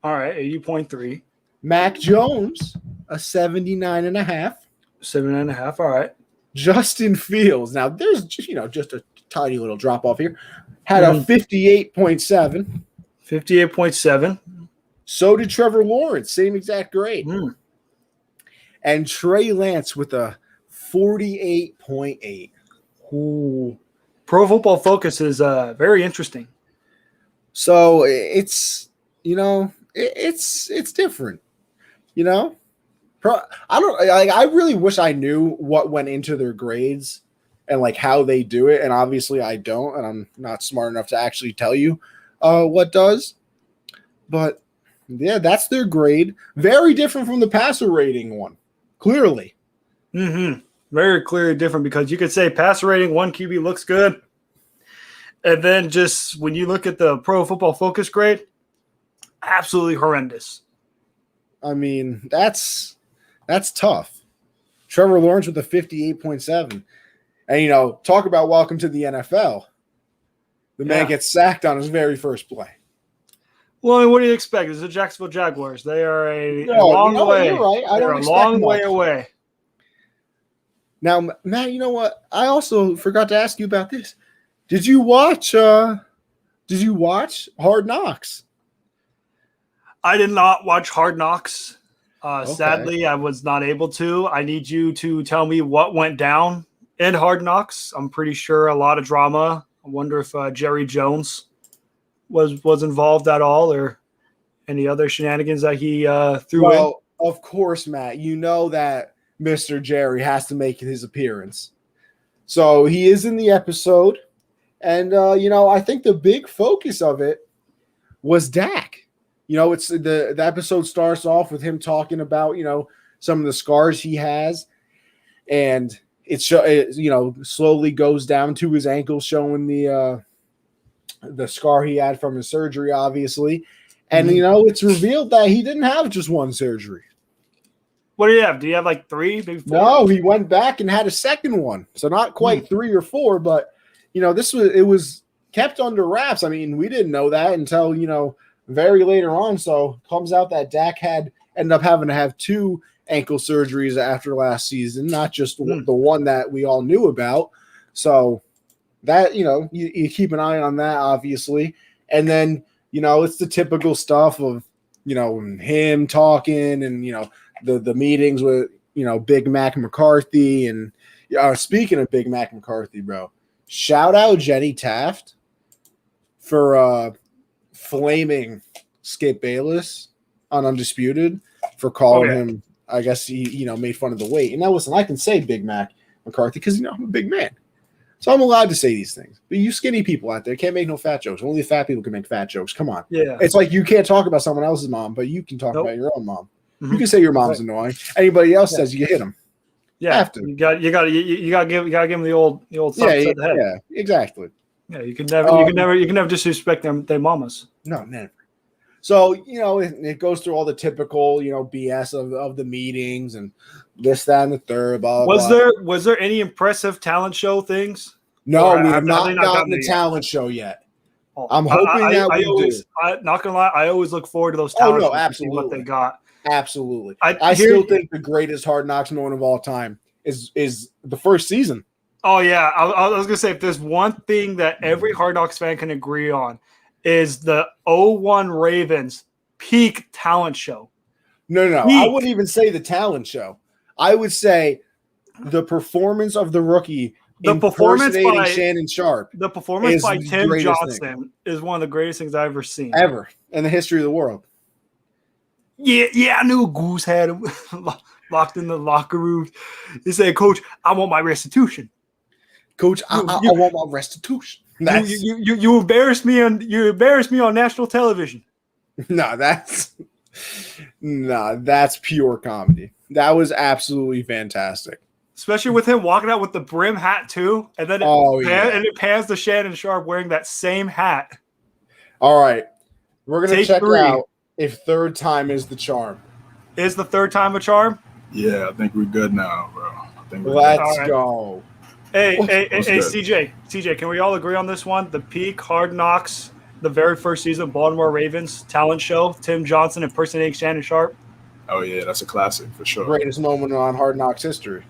All right, 80.3. Mac Jones, a 79.5. 7.5. All right. Justin Fields. Now, there's just a tiny little drop off here. Had a 58.7. 58.7. So did Trevor Lawrence, same exact grade. And Trey Lance with a 48.8. Ooh. Pro Football Focus is very interesting. So it's it's different. I really wish I knew what went into their grades and like how they do it. And obviously I don't, and I'm not smart enough to actually tell you what does. But yeah, that's their grade. Very different from the passer rating one. Clearly. Mm-hmm. Very clearly different because you could say passer rating 1 QB looks good. And then just when you look at the Pro Football Focus grade, absolutely horrendous. I mean, that's tough. Trevor Lawrence with a 58.7. And, talk about welcome to the NFL. The man gets sacked on his very first play. Well, I mean, what do you expect? It's the Jacksonville Jaguars. They are a long way. You're right. They're a long way away. Now, Matt, you know what? I also forgot to ask you about this. Did you watch Hard Knocks? I did not watch Hard Knocks. Okay. Sadly, I was not able to. I need you to tell me what went down in Hard Knocks. I'm pretty sure a lot of drama. I wonder if Jerry Jones was involved at all or any other shenanigans that he threw in. of course, Matt, you know that Mr. Jerry has to make his appearance. So he is in the episode. And, I think the big focus of it was Dak. It's the episode starts off with him talking about, some of the scars he has. And it slowly goes down to his ankle, showing the scar he had from his surgery, obviously. And, it's revealed that he didn't have just one surgery. What do you have? Do you have like 3, maybe 4? No, he went back and had a second one. So not quite 3 or 4, but, it was kept under wraps. I mean, we didn't know that until, very later on. So it comes out that Dak ended up having to have 2 ankle surgeries after last season, not just the one that we all knew about. So that, you keep an eye on that, obviously. And then, it's the typical stuff of, him talking and, the meetings with, Big Mac McCarthy. And speaking of Big Mac McCarthy, bro, shout out Jenny Taft for flaming Skip Bayless on Undisputed for calling him. I guess he, made fun of the weight. And now, listen, I can say Big Mac McCarthy because, I'm a big man. So I'm allowed to say these things. But you skinny people out there can't make no fat jokes. Only the fat people can make fat jokes. Come on. Yeah. It's like you can't talk about someone else's mom, but you can talk about your own mom. Mm-hmm. You can say your mom's annoying. Anybody else says you hit them. Yeah. Have to. You got to give him the old sock to the head. Yeah, exactly. Yeah, you can never disrespect their mamas. No, never. So, it goes through all the typical, BS of the meetings and this, that, and the third. Blah, blah. Was there any impressive talent show things? No, we have not gotten the talent show yet. Oh, I'm hoping we do. Not gonna lie, I always look forward to those talent shows absolutely. to see what they got. Absolutely. I still think the greatest Hard Knocks moment of all time is the first season. Oh, yeah. I was going to say, if there's one thing that every Hard Knocks fan can agree on is the 01 Ravens peak talent show. No. I wouldn't even say the talent show. I would say the performance of the rookie impersonating Shannon Sharp. The performance by Tim Johnson is one of the greatest things I've ever seen. Ever in the history of the world. Yeah, I knew Goose had him locked in the locker room. He said, "Coach, I want my restitution." Coach, I want my restitution. You embarrassed me on national television. No, that's pure comedy. That was absolutely fantastic. Especially with him walking out with the brim hat too, and then it pans to Shannon Sharp wearing that same hat. All right, we're gonna check out if third time is the charm. Is the third time a charm? Yeah, I think we're good now, bro. Let's go. Hey, CJ, can we all agree on this one? The peak Hard Knocks, the very first season, Baltimore Ravens talent show, Tim Johnson impersonating Shannon Sharp. Oh yeah, that's a classic for sure. Greatest moment on Hard Knocks history.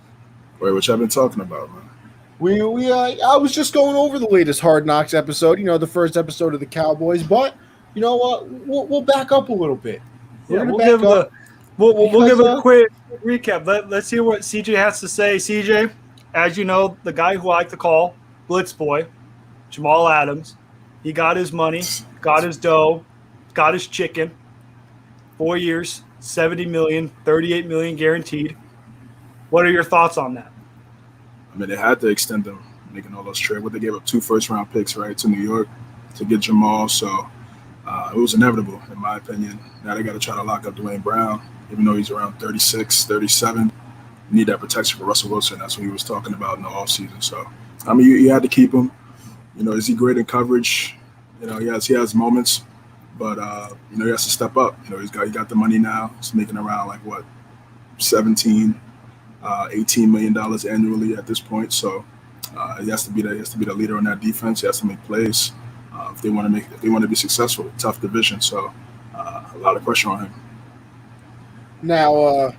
Wait, which I've been talking about, man. I was just going over the latest Hard Knocks episode. The first episode of the Cowboys, but you know what? We'll back up a little bit. We'll give a quick recap. Let's hear what CJ has to say. CJ, as you know, the guy who I like to call Blitz Boy, Jamal Adams, he got his money, got his dough, got his chicken. 4 years, $70 million, $38 million guaranteed. What are your thoughts on that? I mean, they had to extend them, making all those trades. What they gave up 2 first-round picks, right, to New York to get Jamal. So it was inevitable, in my opinion. Now they got to try to lock up Dwayne Brown, even though he's around 36, 37. You need that protection for Russell Wilson. That's what he was talking about in the offseason. So, I mean, you had to keep him. Is he great in coverage? He has moments, but he has to step up. He got the money now. He's making around $17, $18 million annually at this point. So he has to be the leader on that defense. He has to make plays if they want to be successful. Tough division, so a lot of pressure on him. Now,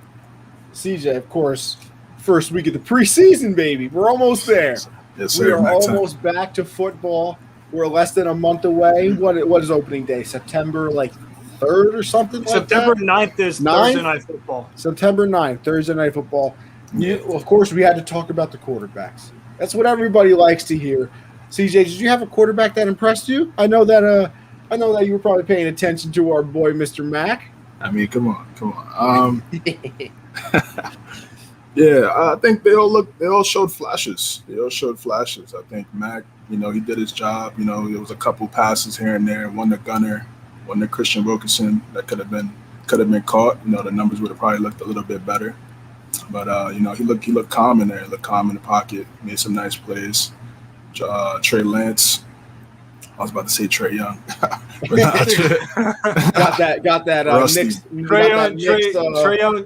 CJ, of course, first week of the preseason, baby. We're almost there. Yes, sir. We are almost back to football. We're less than a month away. What is opening day? September 3rd or something? September 9th is Thursday Night Football. September 9th, Thursday Night Football. Of course, we had to talk about the quarterbacks. That's what everybody likes to hear. CJ, did you have a quarterback that impressed you? I know that you were probably paying attention to our boy, Mr. Mack. I mean, come on. Yeah, I think they all showed flashes. I think Mac, he did his job. There was a couple passes here and there, one to Gunner, one to Christian Wilkinson that could have been caught. The numbers would have probably looked a little bit better. But he looked calm in there. He looked calm in the pocket. Made some nice plays. Trey Lance. I was about to say Trey Young. got that.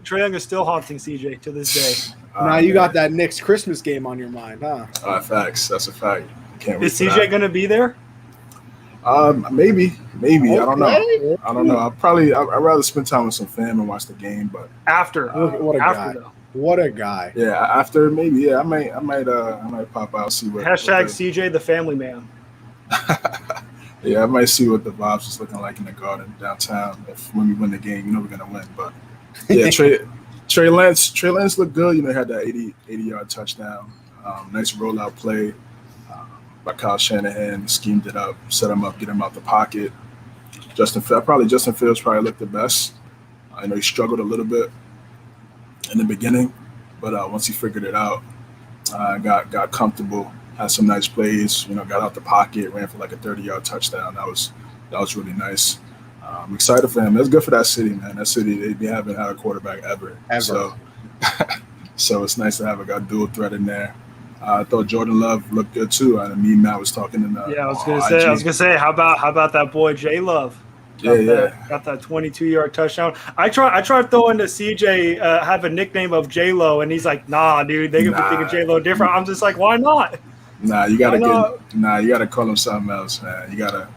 Trey Young is still haunting CJ to this day. Now you got that Knicks Christmas game on your mind, huh? Facts. That's a fact. Can't wait. Is CJ going to be there? Maybe. Okay. I don't know. I'd rather spend time with some fam and watch the game, but after. What a guy! Though. What a guy! Yeah, after maybe. Yeah, I might pop out, see what. Hashtag CJ the family man. Yeah, I might see what the vibes is looking like in the Garden downtown. When we win the game, we're gonna win. But yeah, Trey Lance looked good. He had that 80-yard touchdown. Nice rollout play by Kyle Shanahan. He schemed it up, set him up, get him out the pocket. Justin Fields probably looked the best. I know he struggled a little bit in the beginning, but once he figured it out, got comfortable. Had some nice plays, got out the pocket, ran for like a 30-yard touchdown. That was really nice. I'm excited for him. That's good for that city, man. That city, they haven't had a quarterback ever. So it's nice to have a dual threat in there. I thought Jordan Love looked good too. I mean, Matt was talking in the I was gonna say, how about that boy J Love? Got that 22-yard touchdown. I tried throwing to CJ have a nickname of J-Lo, and he's like, nah, dude, they could be thinking J-Lo different. I'm just like, why not? Nah, you gotta call him something else, man. You gotta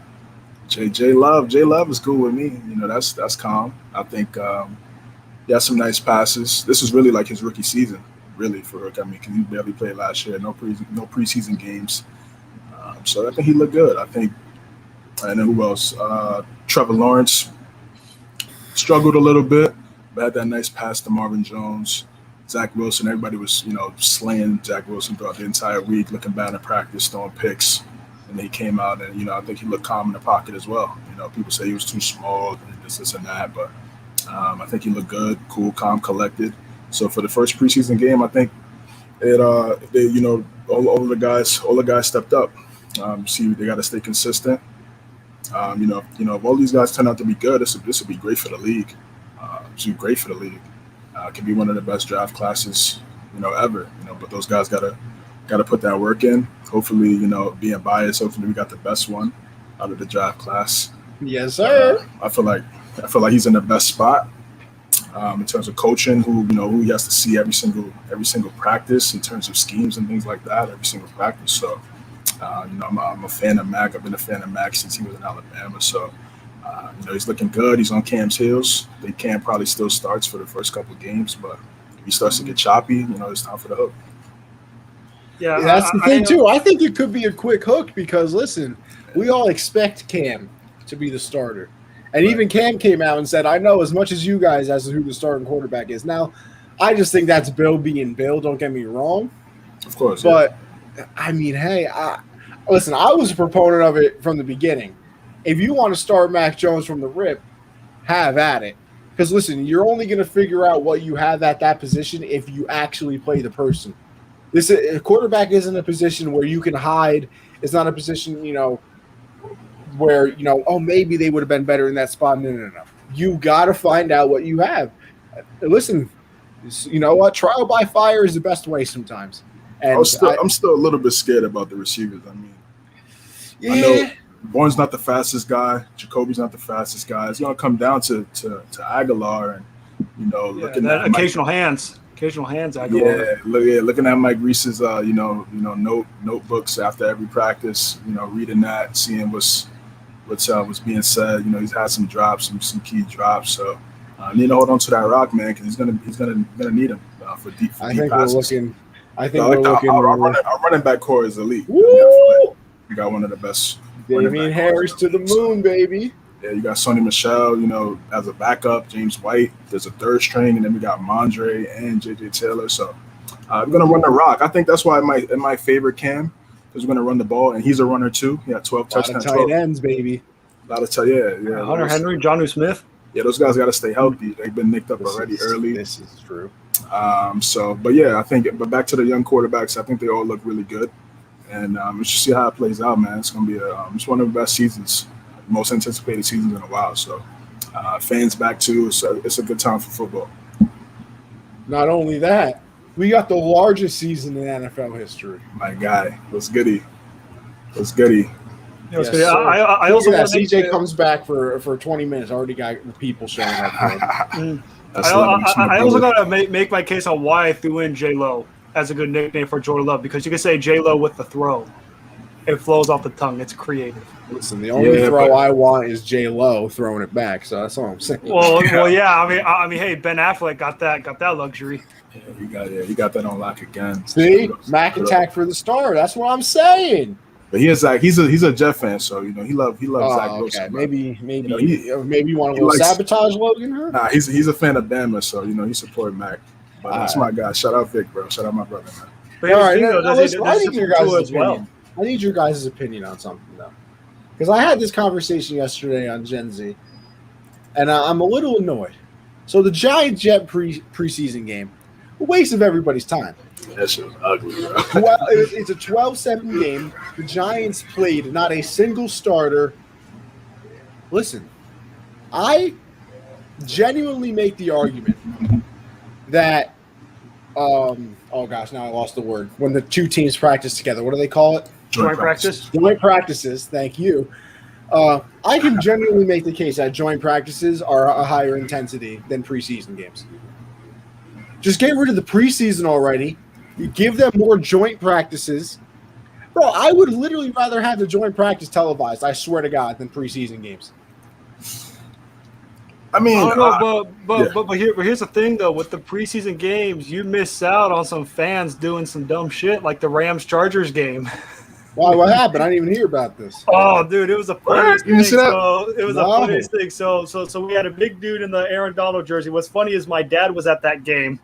J Love. J Love is cool with me. That's calm. I think he has some nice passes. This is really like his rookie season, really, for Rook. I mean, because he barely played last year, no preseason games. So I think he looked good. And then who else? Trevor Lawrence struggled a little bit, but had that nice pass to Marvin Jones. Zach Wilson, everybody was, slaying Zach Wilson throughout the entire week, looking bad in practice, throwing picks. And then he came out and, I think he looked calm in the pocket as well. People say he was too small, and this and that, but I think he looked good, cool, calm, collected. So for the first preseason game, I think all the guys stepped up. See, they got to stay consistent. If all these guys turn out to be good, this would be great for the league. This would be great for the league. Could be one of the best draft classes, ever. But those guys gotta put that work in. Hopefully, being biased, hopefully we got the best one out of the draft class. Yes, sir. I feel like he's in the best spot in terms of coaching. Who he has to see every single practice in terms of schemes and things like that. Every single practice. So. I'm a fan of Mac. I've been a fan of Mac since he was in Alabama. So, he's looking good. He's on Cam's heels. I think Cam probably still starts for the first couple of games, but if he starts to get choppy, it's time for the hook. Yeah, that's the thing, too. I think it could be a quick hook because, listen, we all expect Cam to be the starter. And even Cam came out and said, I know as much as you guys as to who the starting quarterback is. Now, I just think that's Bill being Bill. Don't get me wrong. Of course. But, I mean, hey, listen, I was a proponent of it from the beginning. If you want to start Mac Jones from the rip, have at it. Because, listen, you're only going to figure out what you have at that position if you actually play the person. A quarterback isn't a position where you can hide. It's not a position, where, maybe they would have been better in that spot. No. You got to find out what you have. Listen, you know what? Trial by fire is the best way sometimes. And I'm still a little bit scared about the receivers. I mean, I know Bourne's not the fastest guy. Jacoby's not the fastest guy. It's going to come down to Aguilar and, looking at occasional hands. Aguilar. Looking at Mike Reese's, notebooks after every practice, reading that, seeing what's being said. He's had some drops, some key drops. So I need to hold on to that rock, man, because he's gonna need him for deep passes. Our running back core is elite. We got one of the best. Damian Harris to the moon, baby. Yeah, you got Sonny Michel, as a backup, James White. There's a third string, and then we got Mondre and J.J. Taylor. So we're going to run the rock. I think that's why it might favor Cam, because we're going to run the ball, and he's a runner too. He had 12 touchdowns. Tight ends, baby. A lot of yeah. Hunter Henry, Jonnu Smith. Yeah, those guys got to stay healthy. They've been nicked up already early. This is true. But yeah, but back to the young quarterbacks, I think they all look really good. And let's just see how it plays out, man. It's going to be it's one of the best seasons, most anticipated seasons in a while. So fans back too. So it's a good time for football. Not only that, we got the largest season in NFL history. My guy, what's goody? What's goody? Yes, I also want to CJ comes back for 20 minutes. Already got the people showing up. I also got to make my case on why I threw in J-Lo as a good nickname for Jordan Love, because you can say J-Lo with the throw. It flows off the tongue. It's creative. Listen, the only throw I want is J-Lo throwing it back. So that's all I'm saying. Well, yeah. I mean, hey, Ben Affleck got that luxury. Yeah, you got that on lock again. See, Mac attack for the star. That's what I'm saying. But he's a Jet fan, so he loves Zach Wilson. Okay. Maybe you want to sabotage Logan? Huh? Nah, he's a fan of Bama, so he supports Mac. But that's my guy. Shout out Vic, bro. Shout out my brother, man. But all right, I need your guys' opinion. I need your guys' opinion on something though, because I had this conversation yesterday on Gen Z, and I'm a little annoyed. So the Giant-Jet preseason game, a waste of everybody's time. That shit was ugly, bro. Well, it's a 12-7 game. The Giants played not a single starter. Listen, I genuinely make the argument that, oh gosh, now I lost the word. When the two teams practice together, what do they call it? Joint practice. Joint practices. Thank you. I can genuinely make the case that joint practices are a higher intensity than preseason games. Just get rid of the preseason already. You give them more joint practices. Bro, I would literally rather have the joint practice televised, I swear to God, than preseason games. I mean, but here's the thing, though. With the preseason games, you miss out on some fans doing some dumb shit, like the Rams-Chargers game. Why? What happened? I didn't even hear about this. Oh, dude, it was the funniest thing. The funniest thing. So we had a big dude in the Aaron Donald jersey. What's funny is my dad was at that game.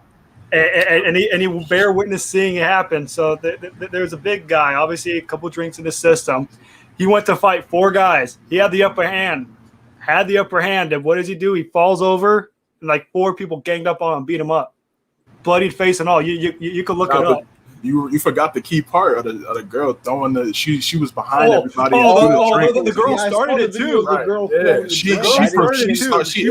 And he bear witness seeing it happen. So there's a big guy, obviously a couple drinks in the system. He went to fight four guys. He had the upper hand. And what does he do? He falls over, and like four people ganged up on him, beat him up, bloodied face and all. You could look it up. You forgot the key part of the girl throwing she was behind everybody. The girl started it too. Right. The girl she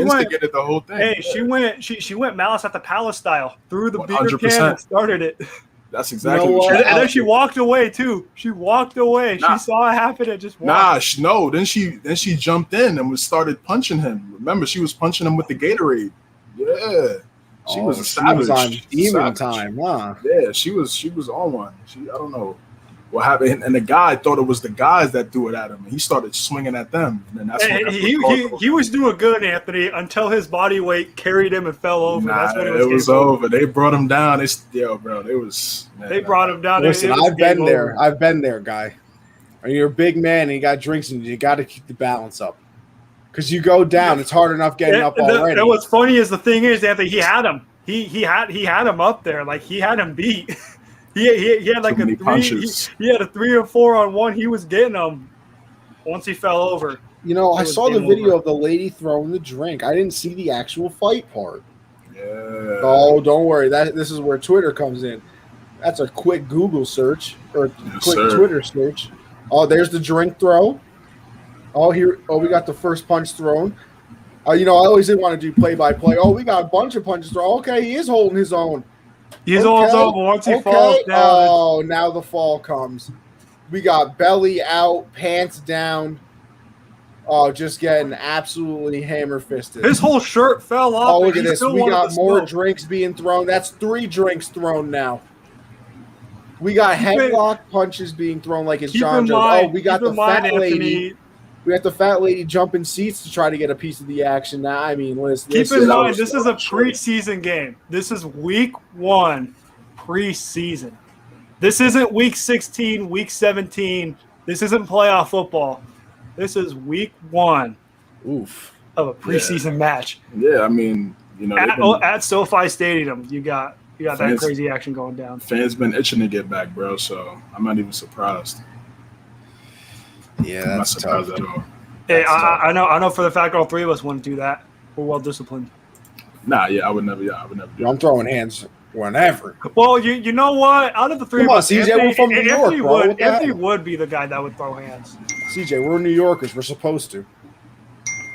instigated the whole thing. Hey, she went Malice at the Palace style, threw the beer can and started it. That's exactly what and then she walked away too. She walked away. She saw it happen and just walked. No. Then she jumped in and started punching him. Remember, she was punching him with the Gatorade. Yeah. She was a savage. She was on demon time, huh? Yeah, she was on one. I don't know what happened. And the guy thought it was the guys that threw it at him. And he started swinging at them. And that's he was doing good, Anthony, until his body weight carried him and fell over. That's when it was over. They brought him down. They brought him down. Listen, I've been there. I've been there, guy. You're a big man and you got drinks and you got to keep the balance up. Because you go down, it's hard enough getting up already. And what's funny is the thing is, Anthony, he had him. He had him up there, like he had him beat. he had like a 3. He had a 3 or 4 on one. He was getting him once he fell over. I saw the video of the lady throwing the drink. I didn't see the actual fight part. Yeah. Oh, don't worry. This is where Twitter comes in. That's a quick Google search or Twitter search. Oh, there's the drink throw. Oh, we got the first punch thrown. I always did want to do play-by-play. Oh, we got a bunch of punches thrown. Okay, he is holding his own. He's holding his own once he falls down. Oh, now the fall comes. We got belly out, pants down. Oh, just getting absolutely hammer-fisted. His whole shirt fell off. Oh, look at this. We got more drinks being thrown. That's 3 drinks thrown now. We got headlock punches being thrown like it's John Jones. Oh, we got the fat lady. We got the fat lady jumping seats to try to get a piece of the action. Now, I mean, keep in mind, this is a preseason game. This is week 1 preseason. This isn't week 16, week 17. This isn't playoff football. This is week 1 of a preseason match. Yeah, I mean, at SoFi Stadium, you got that crazy action going down. Fans been itching to get back, bro. So I'm not even surprised. Yeah, that's tough. At all. Hey, I know for the fact all 3 of us want to do that. We're well disciplined. Nah, yeah, I would never. Yeah, I would never do. I'm throwing hands whenever. Well, you know what? Out of the three Come of on, us, CJ, we're from New York, bro. What the Anthony hell? would be the guy that would throw hands. CJ, we're New Yorkers. We're supposed to.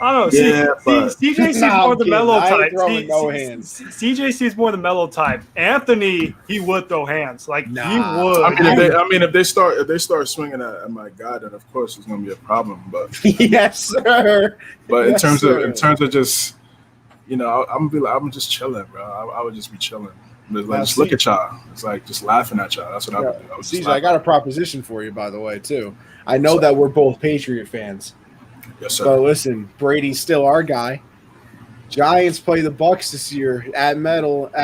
I don't know. Yeah, but- CJ sees Nah, more I'm the kidding. mellow I ain't type. throwing no hands. CJ sees more the mellow type. Anthony, he would throw hands. Like Nah. he would. I mean, if they start swinging at my guy, then of course it's gonna be a problem. But Yes, sir. but Yes, in sir. terms of just, I'm gonna be like, I'm just chilling, bro. I would just be chilling. Just look at y'all. It's like just laughing at y'all. That's what I would do. I would just CJ, laugh. I got a proposition for you, by the way, too. I know that we're both Patriot fans. Yes, sir. But listen, Brady's still our guy. Giants play the Bucks this year at the Meadowlands.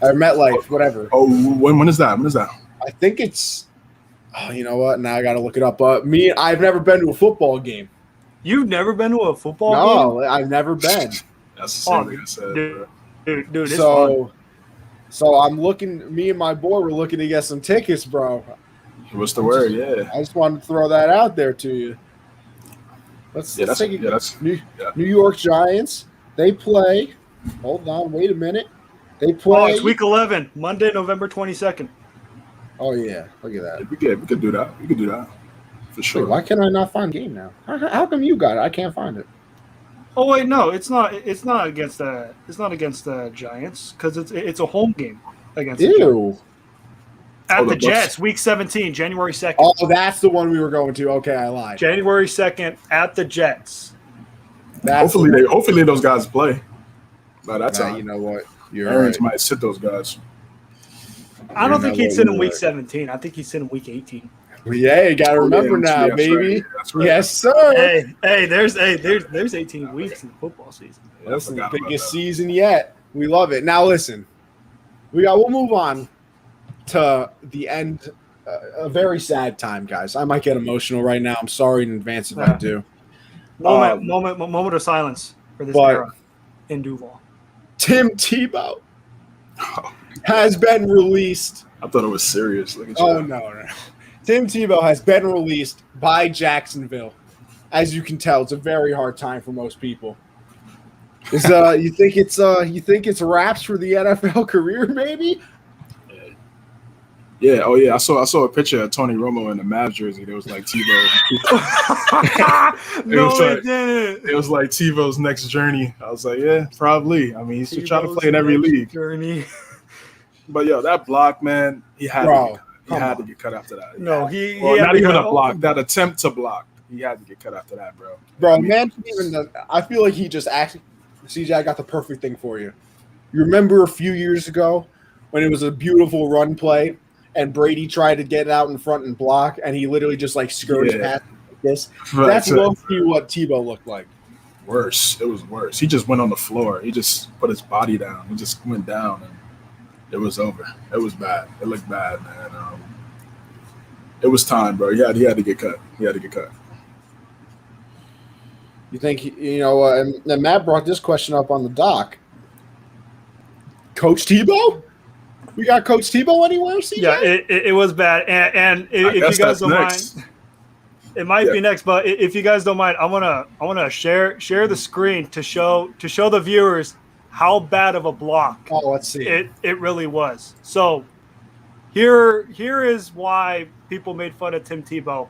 Or MetLife, whatever. Oh, when is that? When is that? I think it's. Oh, you know what? Now I got to look it up. I've never been to a football game. You've never been to a football game? No, I've never been. That's the same thing I said. Bro. Dude, it's fun. So I'm looking. Me and my boy were looking to get some tickets, bro. What's the word? Yeah. I just wanted to throw that out there to you. Let's take it. New York Giants. They play. Hold on. Wait a minute. They play. It's week 11, Monday, November 22nd. Oh yeah, look at that. We could do that. We could do that for sure. Wait, why can't I not find the game now? How come you got it? I can't find it. Oh wait, no, it's not. It's not against the. It's not against the Giants because it's a home game against the Giants. Ew. At the Jets, week 17, January 2nd. Oh, that's the one we were going to. Okay, I lied. January 2nd at the Jets. Hopefully those guys play by that time. You know what? You're Arians right. might sit those guys. I don't think he'd sit in week 17. I think he'd sit in week 18. Yeah, you got to remember now, that's baby. Right. That's right. Yes, sir. There's 18 weeks in the football season. That's the biggest season yet. We love it. Now listen, we'll move on to the end. A very sad time, guys. I might get emotional right now. I'm sorry in advance if I do. Moment of silence for this era in Duval. Tim Tebow has been released. I thought it was serious. Look at you. Oh no. Tim Tebow has been released by Jacksonville. As you can tell, it's a very hard time for most people. You think it's wraps for the NFL career, maybe? Yeah. Oh yeah. I saw a picture of Tony Romo in the Mavs jersey. There was like Tebow. It didn't. It was like Tebow's next journey. I was like, yeah, probably. I mean, he's still trying to play in every league. Journey. But yo, that block, man, he had to get cut after that. No, not even a block. That attempt to block, he had to get cut after that, bro. Bro, I feel like he just actually. CJ, I got the perfect thing for you. You remember a few years ago when it was a beautiful run play and Brady tried to get out in front and block, and he literally just like skirts past like this. That's mostly what Tebow looked like. Worse. It was worse. He just went on the floor. He just put his body down. He just went down, and it was over. It was bad. It looked bad, man. It was time, bro. He had to get cut. He had to get cut. You think, and Matt brought this question up on the doc. Coach Tebow? We got Coach Tebow anywhere, CJ? Yeah, it was bad. And if you guys don't mind, it might be next, but if you guys don't mind, I wanna share the screen to show the viewers how bad of a block let's see. It really was. So here is why people made fun of Tim Tebow.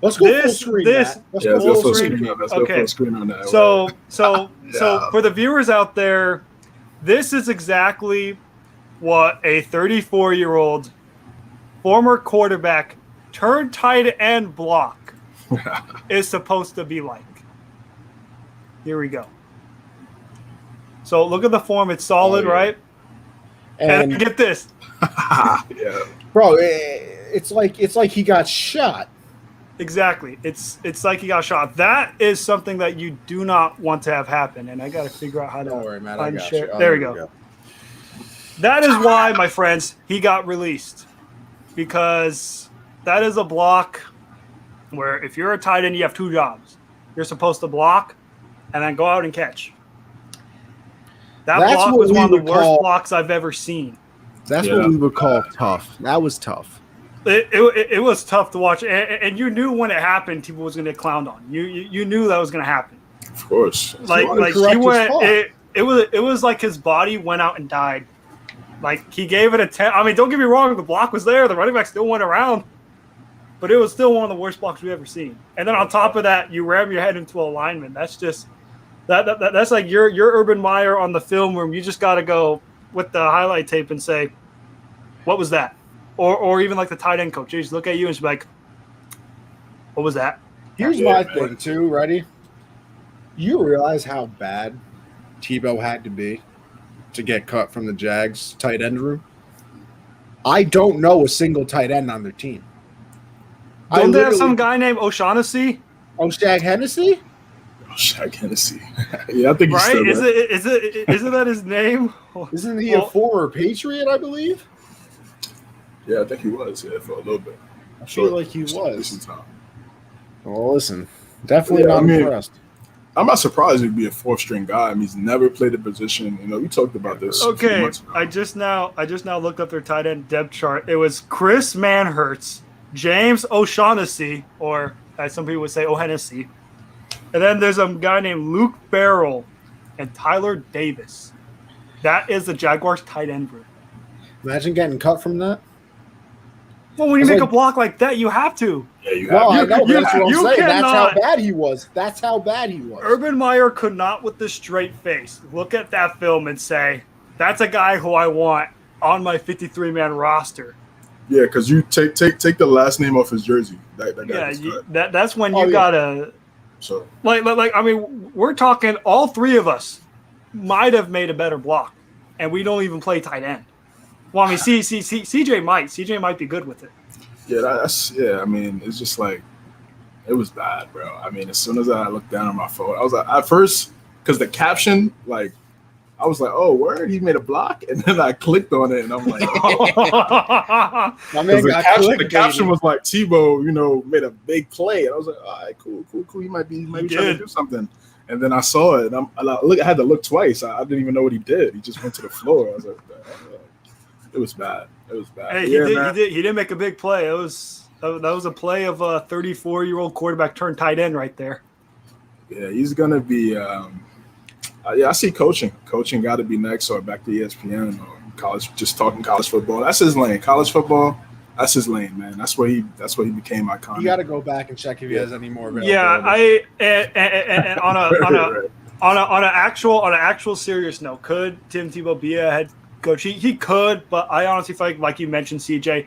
Let's go full screen. Let's go full screen. Let's go full screen on that. So for the viewers out there, this is exactly what a 34-year-old former quarterback turned tight end block is supposed to be like. Here we go. So look at the form; it's solid, right? And get this, bro. It's like he got shot. Exactly. It's like he got shot. That is something that you do not want to have happen. And I got to figure out how to. Don't worry, man. I got you. There we go. That is why, my friends, he got released, because that is a block where if you're a tight end, you have two jobs. You're supposed to block and then go out and catch. That block was one of the worst blocks I've ever seen. That's what we would call tough. That was tough. It was tough to watch, and you knew when it happened, people was going to get clowned on. You knew that was going to happen. Of course. Like he went. It was like his body went out and died. Like he gave it a 10. I mean, don't get me wrong, the block was there. The running back still went around, but it was still one of the worst blocks we've ever seen. And then on top of that, you ram your head into a lineman. That's just that's like your Urban Meyer on the film room. You just got to go with the highlight tape and say, "What was that?" Or even like the tight end coach, they just look at you and just be like, "What was that?" Here's my thing too. Ready? You realize how bad Tebow had to be to get cut from the Jags tight end room? I don't know a single tight end on their team. Don't they have some guy named O'Shaughnessy? Shag Hennessy? Shaq Hennessy. Yeah, I think he's right. Still Isn't that his name? Isn't he a former Patriot? I believe. Yeah, I think he was. Yeah, for a little bit. I feel like he was. Well, listen, definitely not impressed. I'm not surprised he'd be a fourth string guy. I mean, he's never played the position. You know, we talked about this. Okay, I just now looked up their tight end depth chart. It was Chris Manhertz, James O'Shaughnessy, or as some people would say, O'Hennessy, and then there's a guy named Luke Barrell and Tyler Davis. That is the Jaguars tight end room. Imagine getting cut from that. Well, when you make a block like that, you have to. Yeah, you have to. I know. That's what I'm saying. Cannot. That's how bad he was. That's how bad he was. Urban Meyer could not, with a straight face, look at that film and say, "That's a guy who I want on my 53-man roster." Yeah, because you take the last name off his jersey. That guy that's when you gotta. So like I mean, we're talking all three of us might have made a better block, and we don't even play tight end. Well, I mean, CJ might be good with it. Yeah, I mean, it's just like it was bad, bro. I mean, as soon as I looked down on my phone, I was like, at first, because the caption, like, I was like, oh, word, he made a block, and then I clicked on it, and I'm like, oh. The caption was like Tebow, you know, made a big play, and I was like, all right, cool. He might be trying to do something. And then I I had to look twice. I didn't even know what he did. He just went to the floor. I was like, it was bad. Hey, he did make a big play. That was a play of a 34-year-old quarterback turned tight end right there. Yeah, he's gonna be. I see coaching. Coaching got to be next, or back to ESPN or college. Just talking college football. That's his lane. College football. That's his lane, man. That's where he became iconic. You got to go back and check if he has any more. Yeah, and on an actual serious note, could Tim Tebow be a head coach? He could, but I honestly feel like you mentioned, CJ,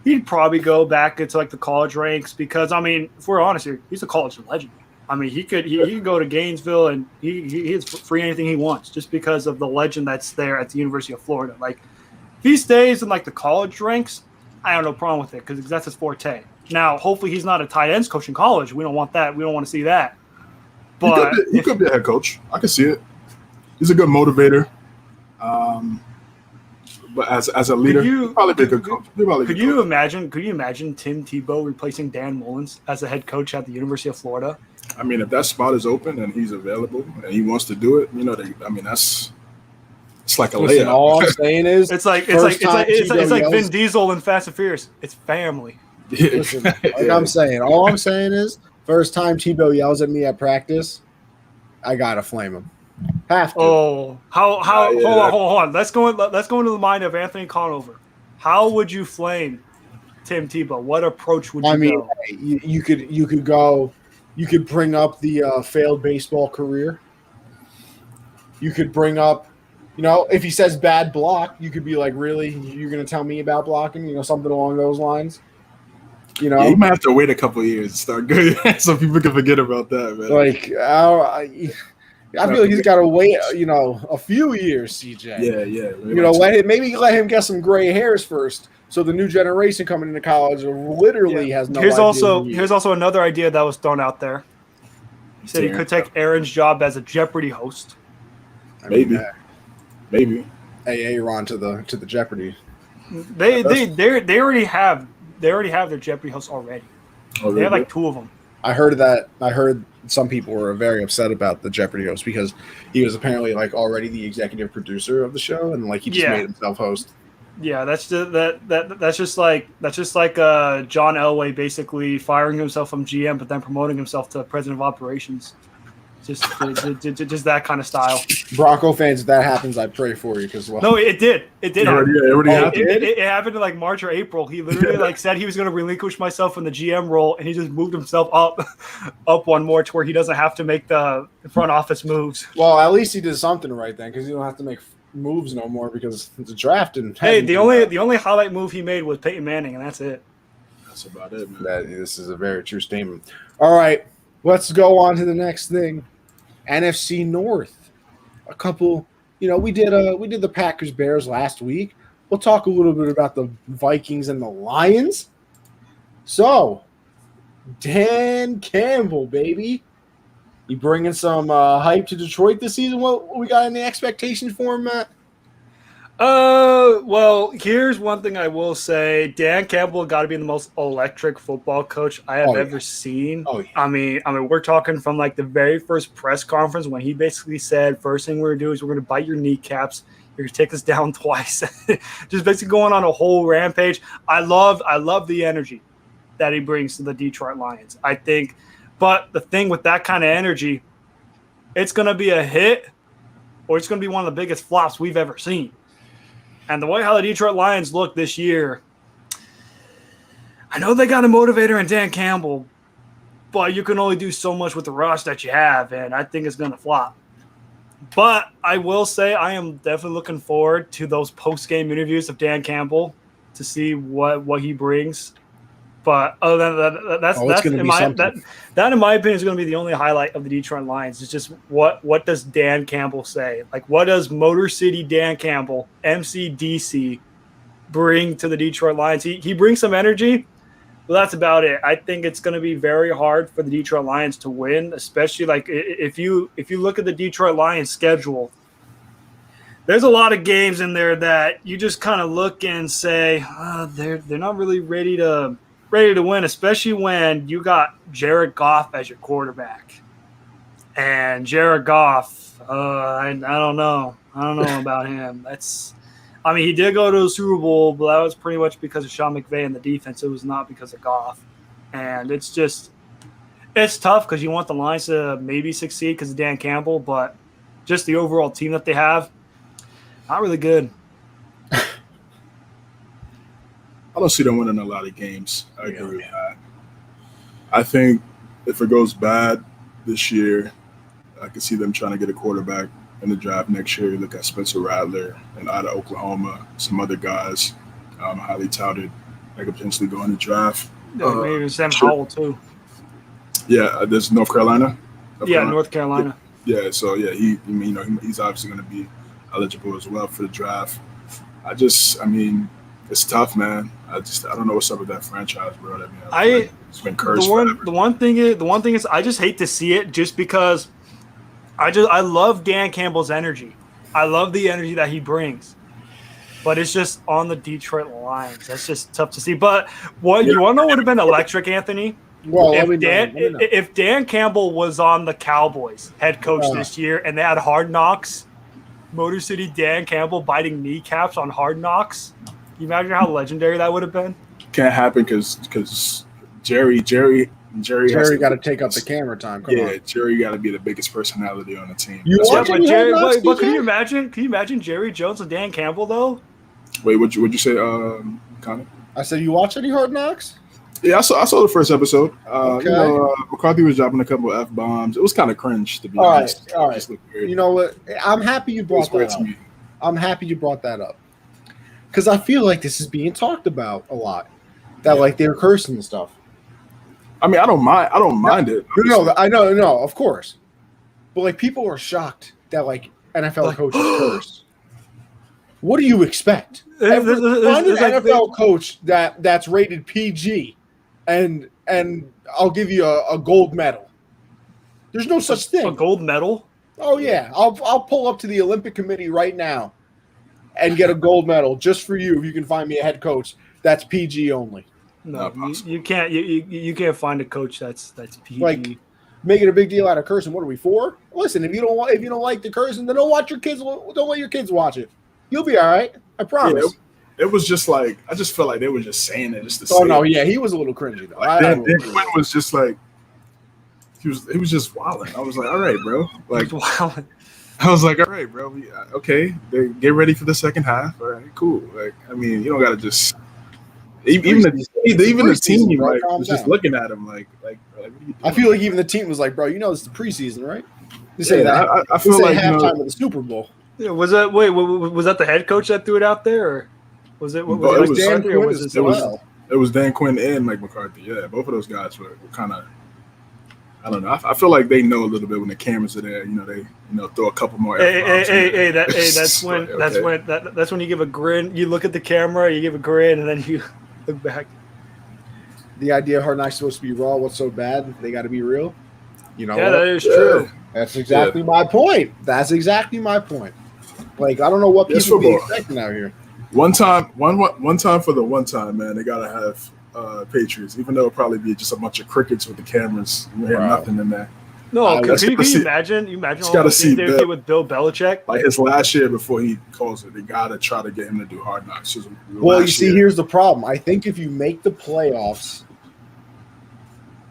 he'd probably go back into like the college ranks because, I mean, if we're honest here, he's a college legend. I mean, he could go to Gainesville and he is free anything he wants just because of the legend that's there at the University of Florida. Like, if he stays in like the college ranks, I have no problem with it because that's his forte. Now, hopefully, he's not a tight ends coach in college. We don't want that. We don't want to see that. But he could be a head coach. I can see it. He's a good motivator. But as a leader, he'd probably be a good coach. Could you imagine Tim Tebow replacing Dan Mullins as a head coach at the University of Florida? I mean, if that spot is open and he's available and he wants to do it, you know, it's like a layup. All I'm saying is, it's like Vin Diesel in Fast and Furious. It's family. Yeah. Listen, I'm saying, all I'm saying is, first time Tebow yells at me at practice, I gotta flame him. Have to. Oh, how? Hold on. Let's go into the mind of Anthony Conover. How would you flame Tim Tebow? What approach would you go? You could go. You could bring up the failed baseball career. You could bring up, you know, if he says bad block, you could be like, really? You're going to tell me about blocking? You know, something along those lines. You know, you might have to wait a couple of years to start good, so people can forget about that, man. Like, I feel like he's got to wait, you know, a few years, CJ. Yeah. You know, maybe let him get some gray hairs first. So the new generation coming into college literally has no idea. Here's also another idea that was thrown out there. He said he could take Aaron's job as a Jeopardy host. Maybe. Hey, Aaron to the Jeopardy. They already have their Jeopardy hosts already. Oh, they have like two of them. I heard some people were very upset about the Jeopardy host because he was apparently like already the executive producer of the show and like he just made himself host. Yeah, that's just like John Elway basically firing himself from GM but then promoting himself to president of operations. Just that kind of style. Bronco fans, if that happens, I pray for you because No, it did. It did. Happen. It happened in like March or April. He literally like said he was going to relinquish myself from the GM role, and he just moved himself up one more to where he doesn't have to make the front office moves. Well, at least he did something right then because you don't have to make moves no more because the draft and the only highlight move he made was Peyton Manning, and that's it. That's about it, man. This is a very true statement. All right, let's go on to the next thing. NFC North. A couple, we did the Packers Bears last week. We'll talk a little bit about the Vikings and the Lions. So, Dan Campbell, baby. You bringing some hype to Detroit this season? What we got in the expectations for him, Matt? Well, here's one thing I will say. Dan Campbell got to be the most electric football coach I have ever seen. Oh, yeah. I mean, we're talking from like the very first press conference when he basically said, first thing we're going to do is we're going to bite your kneecaps. You're going to take us down twice. Just basically going on a whole rampage. I love the energy that he brings to the Detroit Lions. I think, but the thing with that kind of energy, it's going to be a hit or it's going to be one of the biggest flops we've ever seen. And the way how the Detroit Lions look this year, I know they got a motivator in Dan Campbell, but you can only do so much with the roster that you have, and I think it's going to flop. But I will say I am definitely looking forward to those post-game interviews of Dan Campbell to see what he brings. But other than that, that's in my opinion is going to be the only highlight of the Detroit Lions. It's just what does Dan Campbell say? Like, what does Motor City Dan Campbell, MCDC, bring to the Detroit Lions? He brings some energy, but that's about it. I think it's going to be very hard for the Detroit Lions to win, especially like if you look at the Detroit Lions schedule. There's a lot of games in there that you just kind of look and say they're not really ready to win, especially when you got Jared Goff as your quarterback. And Jared Goff, I don't know about him. He did go to a Super Bowl, but that was pretty much because of Sean McVay and the defense. It was not because of Goff. And it's tough because you want the Lions to maybe succeed because of Dan Campbell, but just the overall team that they have, not really good. I don't see them winning a lot of games. I agree with that. I think if it goes bad this year, I can see them trying to get a quarterback in the draft next year. You look at Spencer Rattler and out of Oklahoma, some other guys highly touted that could potentially go in the draft. Maybe Sam Howell too. Yeah, there's North Carolina. North Carolina. Yeah, so yeah, he's obviously going to be eligible as well for the draft. It's tough, man. I don't know what's up with that franchise, bro. It's been cursed. The one thing is, I just hate to see it, just because I love Dan Campbell's energy. I love the energy that he brings, but it's just on the Detroit Lions. That's just tough to see. But you want to know what would have been electric, Anthony? Well, if Dan Campbell was on the Cowboys head coach this year and they had Hard Knocks, Motor City Dan Campbell biting kneecaps on Hard Knocks. Can you imagine how legendary that would have been? Can't happen because Jerry got to take up the camera time. Come on. Jerry got to be the biggest personality on the team. But can you imagine Jerry Jones and Dan Campbell though? Wait, would you say, Connor? I said you watch any Hard Knocks? Yeah, I saw the first episode. Okay. McCarthy was dropping a couple of F-bombs. It was kind of cringe, to be honest. All right. You know what? I'm happy you brought that up. I'm happy you brought that up. Because I feel like this is being talked about a lot. That like they're cursing and stuff. I mean, I don't mind it. No, I know, of course. But like people are shocked that like NFL coaches curse. What do you expect? Find an NFL coach that's rated PG, and I'll give you a gold medal. There's no such thing. A gold medal? Oh yeah, I'll pull up to the Olympic Committee right now and get a gold medal just for you if you can find me a head coach that's PG only. No, you can't. You can't find a coach that's PG. Like making a big deal out of cursing. What are we for? Listen, if you don't like the cursing, then don't let your kids watch it. You'll be all right. I promise. Yeah, it was just like I just felt like they were just saying it just to say. Oh no, yeah, he was a little cringy though. Like, Dan Quinn was just like he was just wilding. I was like, all right, bro. Like, Wow. I was like, all right, bro. Okay, they get ready for the second half. All right, cool. Like, I mean, you don't got to just even the team bro, like calm was just down. looking at him like what are you doing? I feel like even the team was like, bro, you know it's the preseason, right? They say Yeah, that. I feel like halftime of the Super Bowl. Yeah, was that the head coach that threw it out there, or was it Well, it was Dan McCarthy, or Quinn was as it well. it was Dan Quinn and Mike McCarthy. Yeah, both of those guys were kind of. I don't know. I feel like they know a little bit when the cameras are there. You know, they throw a couple more. That's when you give a grin. You look at the camera, you give a grin, and then you look back. The idea Hard Knocks supposed to be raw. What's so bad? They got to be real. You know, Yeah, what? that is true. That's exactly my point. That's exactly my point. Like, I don't know what people be expecting out here. One time for the one time, man. They gotta have Patriots, even though it'll probably be just a bunch of crickets with the cameras. You have nothing in there. No, can you imagine? You imagine all the they did with Bill Belichick, like his last year before he calls it. They gotta try to get him to do Hard Knocks. Well, you see, here's the problem. I think if you make the playoffs,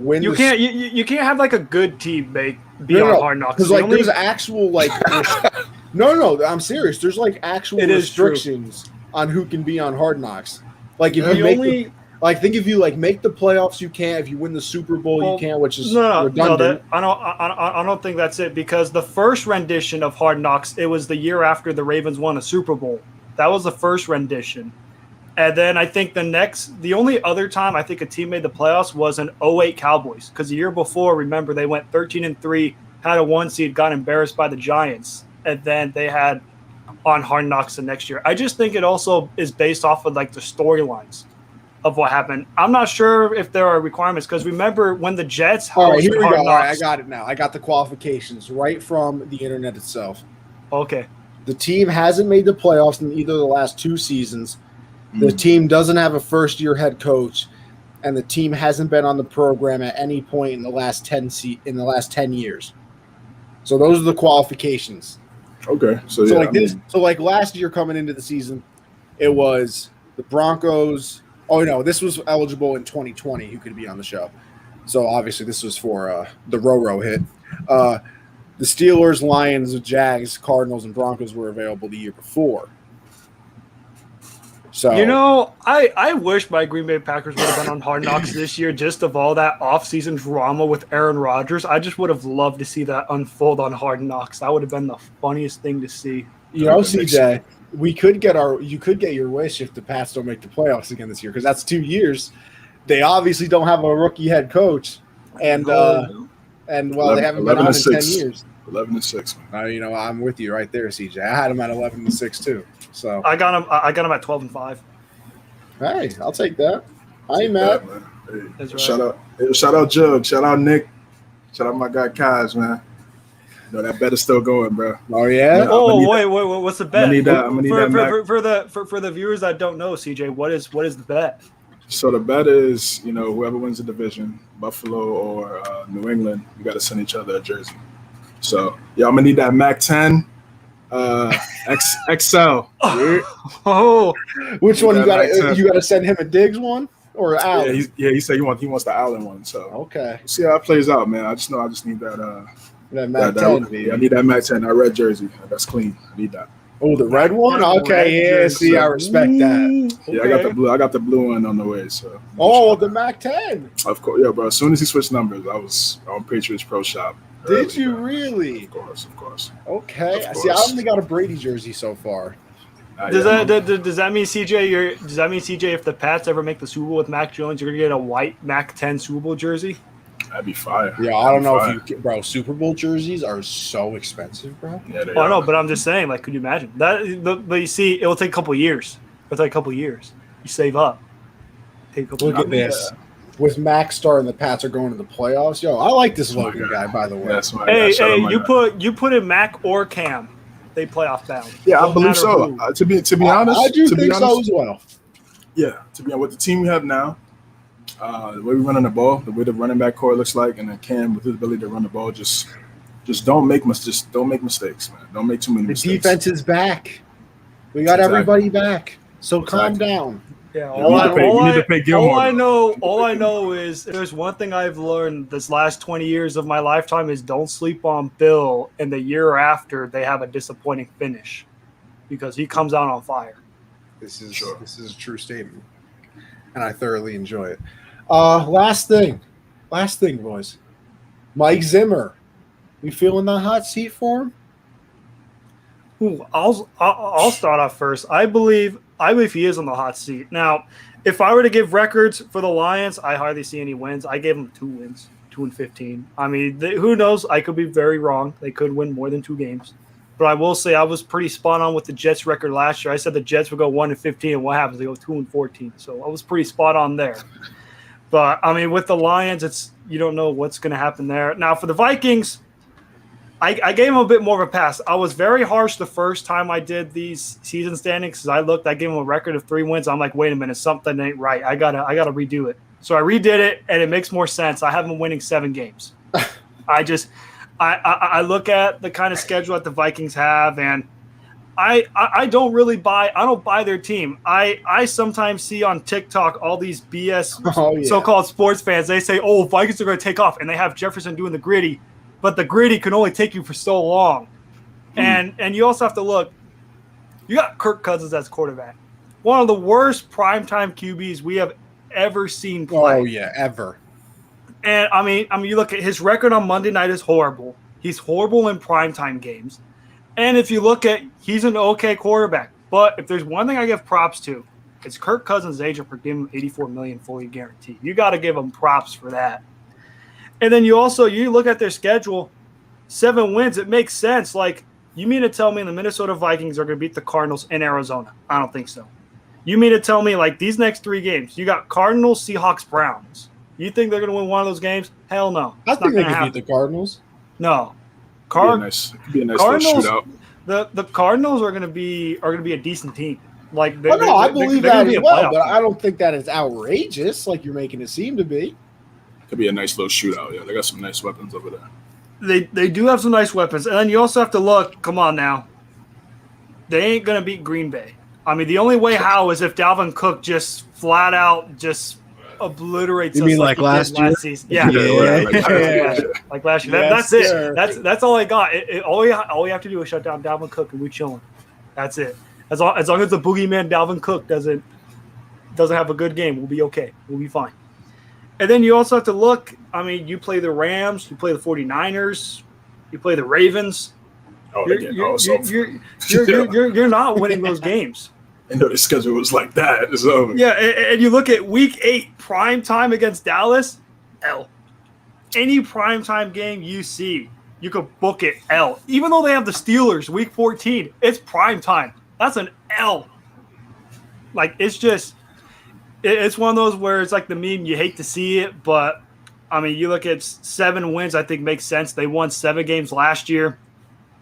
you can't have like a good team be on Hard Knocks because like there's actual like no, I'm serious. There's like actual restrictions on who can be on Hard Knocks. Like if you think if you like make the playoffs, you can't. If you win the Super Bowl, you can't, which is redundant. I don't think that's it, because the first rendition of Hard Knocks, it was the year after the Ravens won a Super Bowl. That was the first rendition. And then I think the only other time I think a team made the playoffs was an 08 Cowboys, because the year before, remember, they went 13-3, had a 1 seed, got embarrassed by the Giants, and then they had on Hard Knocks the next year. I just think it also is based off of like the storylines of what happened. I'm not sure if there are requirements, because remember when the Jets hosted All right, here we go. Hard All Knocks. right, I got it now. I got the qualifications right from the internet itself. Okay. The team hasn't made the playoffs in either of the last 2 seasons. The team doesn't have a first-year head coach, and the team hasn't been on the program at any point in the last 10 years. So those are the qualifications. Okay, so like last year coming into the season, it was the Broncos. Oh no, this was eligible in 2020 who could be on the show. So obviously this was for the Roro hit. The Steelers, Lions, Jags, Cardinals, and Broncos were available the year before. So I wish my Green Bay Packers would have been on Hard Knocks this year, just of all that offseason drama with Aaron Rodgers. I just would have loved to see that unfold on Hard Knocks. That would have been the funniest thing to see. CJ, you could get your wish if the Pats don't make the playoffs again this year, because that's 2 years. They obviously don't have a rookie head coach, and they haven't been on in 10 years. 11-6. I'm with you right there, CJ. I had them at 11-6 too. So I got them at 12-5. Hey, I'll take that. I ain't mad. Hey, That's right. Shout out Jug. Shout out Nick. Shout out my guy Kaz, man. That bet is still going, bro. Oh yeah. Wait. What's the bet? I'm gonna need that for the viewers that don't know, CJ, what is the bet? So the bet is, whoever wins the division, Buffalo or New England, we got to send each other a jersey. So I'm gonna need that Mac 10 XL. Oh, which one you gotta send him a Diggs one or Allen? Yeah, he said he wants the Allen one. So okay, we'll see how it plays out, man. I just need that Mac 10. Yeah, I need that Mac 10, that red jersey. That's clean. I need that. Oh, the red one? Okay, yeah. See, I respect that. Yeah, okay. I got the blue one on the way. So. The Mac 10. Of course, yeah, bro. As soon as he switched numbers, I was on Patriots Pro Shop. Did you really? Of course. Okay. See, I only got a Brady jersey so far. Does that mean CJ? If the Pats ever make the Super Bowl with Mac Jones, you're gonna get a white Mac 10 Super Bowl jersey? That'd be fire. Yeah, I don't know if you, bro. Super Bowl jerseys are so expensive, bro. Yeah, they are. No, but I'm just saying, like, could you imagine that? But you see, it will take a couple years. You save up. Look at this. With Mac starting, the Pats are going to the playoffs. Yo, I like this Logan guy, by the way. Hey, you put in Mac or Cam, they playoff bound. Yeah, I believe so. To be honest, I do think so as well. Yeah, to be honest, with the team we have now, the way we're running the ball, the way the running back core looks like, and then Cam with his ability to run the ball, just don't make mistakes, man. Don't make too many mistakes. The defense is back. We got everybody back. So calm down. Yeah, You need to pay Gilmore. all I know is if there's one thing I've learned this last 20 years of my lifetime is don't sleep on Bill, and the year after they have a disappointing finish because he comes out on fire. This is a true statement, and I thoroughly enjoy it. Last thing, boys. Mike Zimmer, we feeling the hot seat for him? Ooh, I'll start off first. I believe he is on the hot seat. Now, if I were to give records for the Lions, I hardly see any wins. I gave them 2 wins, 2-15. I mean, who knows? I could be very wrong. They could win more than 2 games. But I will say I was pretty spot on with the Jets record last year. I said the Jets would go 1-15, and what happens? They go 2-14. So I was pretty spot on there. But I mean, with the Lions, you don't know what's going to happen there. Now for the Vikings, I gave them a bit more of a pass. I was very harsh the first time I did these season standings because I gave them a record of 3 wins. I'm like, wait a minute, something ain't right. I gotta redo it. So I redid it, and it makes more sense. I have them winning 7 games. I look at the kind of schedule that the Vikings have, and I don't really buy. I don't buy their team. I sometimes see on TikTok all these BS so-called sports fans. They say, "Oh, Vikings are going to take off," and they have Jefferson doing the gritty, but the gritty can only take you for so long. And you also have to look. You got Kirk Cousins as quarterback, one of the worst primetime QBs we have ever seen play. Oh yeah, ever. And I mean, you look at his record on Monday night is horrible. He's horrible in primetime games. And if you look at, he's an okay quarterback. But if there's one thing I give props to, it's Kirk Cousins' agent for giving him $84 million fully guaranteed. You got to give him props for that. And then you look at their schedule, 7 wins. It makes sense. Like, you mean to tell me the Minnesota Vikings are going to beat the Cardinals in Arizona? I don't think so. You mean to tell me, like, these next 3 games, you got Cardinals, Seahawks, Browns. You think they're going to win one of those games? Hell no. I think they can beat the Cardinals. No. It could be a nice little shootout. The Cardinals are going to be a decent team. Like, I believe that as well, but I don't think that is outrageous like you're making it seem to be. Could be a nice little shootout. Yeah, they got some nice weapons over there. They do have some nice weapons, and then you also have to look. Come on now, they ain't going to beat Green Bay. I mean, the only way how is if Dalvin Cook just flat out just obliterates. You mean like last year? Season. Yeah. Like last year. That's it. That's all I got. All you have to do is shut down Dalvin Cook, and we're chilling. That's it. As long as the boogeyman Dalvin Cook doesn't have a good game, we'll be okay. We'll be fine. And then you also have to look. I mean, you play the Rams, you play the 49ers, you play the Ravens. Oh, you're not winning those games. I know the schedule was like that. So. Yeah, and you look at Week 8 prime time against Dallas, L. Any primetime game you see, you could book it L. Even though they have the Steelers Week 14, it's prime time. That's an L. Like, it's just it's one of those where it's like the meme, you hate to see it, but I mean, you look at 7 wins, I think makes sense. They won 7 games last year.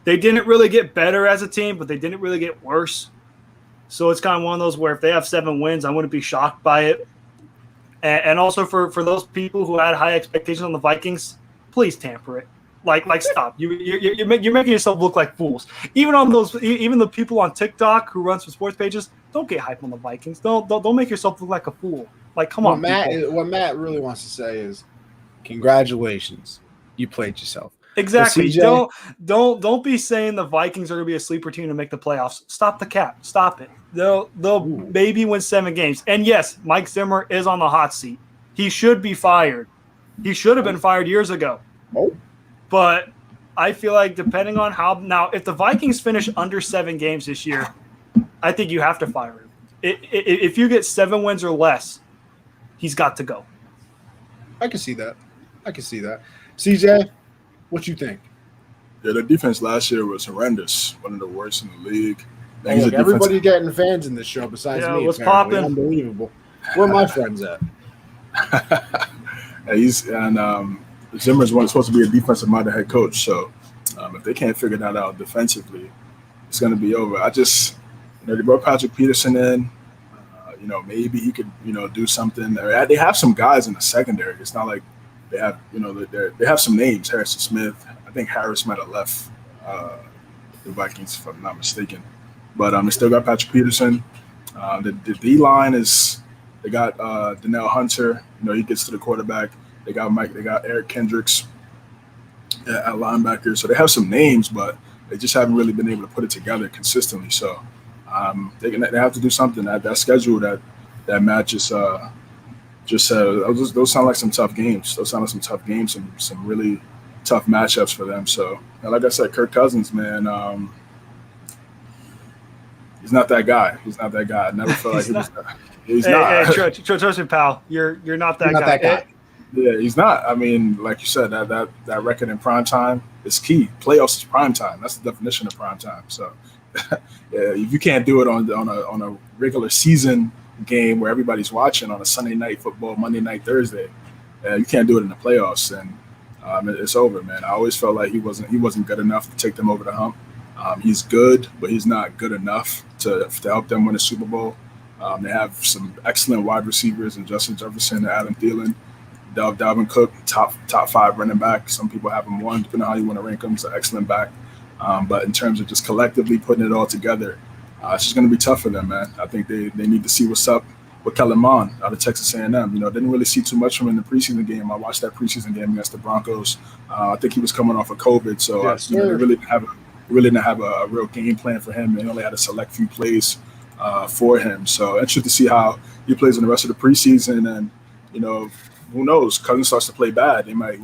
They didn't really get better as a team, but they didn't really get worse. So it's kind of one of those where if they have 7 wins, I wouldn't be shocked by it. And also for those people who had high expectations on the Vikings, please tamper it. Like stop. You're making yourself look like fools. Even the people on TikTok who run some sports pages, don't get hype on the Vikings. Don't make yourself look like a fool. Like, come on. What Matt really wants to say is, congratulations, you played yourself. Exactly. Don't be saying the Vikings are going to be a sleeper team to make the playoffs. Stop the cap. Stop it. They'll maybe win 7 games. And yes, Mike Zimmer is on the hot seat. He should be fired. He should have been fired years ago. Oh. But I feel like depending on how now, if the Vikings finish under 7 games this year, I think you have to fire him. If you get 7 wins or less, he's got to go. I can see that. CJ, what you think? Yeah, the defense last year was horrendous. One of the worst in the league. Everybody getting fans in this show besides me. What's popping? Unbelievable. Where are my friends at? Zimmer's supposed to be a defensive-minded head coach. So if they can't figure that out defensively, it's going to be over. They brought Patrick Peterson in. Maybe he could, do something. They have some guys in the secondary. It's not like they have, they have some names. Harrison Smith. I think Harris might have left the Vikings, if I'm not mistaken. But they still got Patrick Peterson. The D line is They got Danielle Hunter. He gets to the quarterback. They got Eric Kendricks at linebacker. So they have some names, but they just haven't really been able to put it together consistently. So they have to do something. That schedule that Matt just said, those sound like some tough games. And some really tough matchups for them. So, like I said, Kirk Cousins, man, he's not that guy. I never felt like he was that. He's not. Hey, trust me, pal. You're not that guy. Yeah, he's not. I mean, like you said, that record in prime time is key. Playoffs is prime time. That's the definition of prime time. So, yeah, if you can't do it on a regular season game where everybody's watching on a Sunday night football, Monday night, Thursday, you can't do it in the playoffs, and it's over, man. I always felt like he wasn't good enough to take them over the hump. He's good, but he's not good enough to help them win a Super Bowl. They have some excellent wide receivers in Justin Jefferson and Adam Thielen. Dalvin Cook, top 5 running back. Some people have him 1, depending on how you want to rank him. He's an excellent back. But in terms of just collectively putting it all together, it's just going to be tough for them, man. I think they need to see what's up with Kellen Mond out of Texas A&M. Didn't really see too much from him in the preseason game. I watched that preseason game against the Broncos. I think he was coming off of COVID, so they really didn't have a real game plan for him. They only had a select few plays for him. So interested to see how he plays in the rest of the preseason. And who knows? Cousins starts to play bad. They might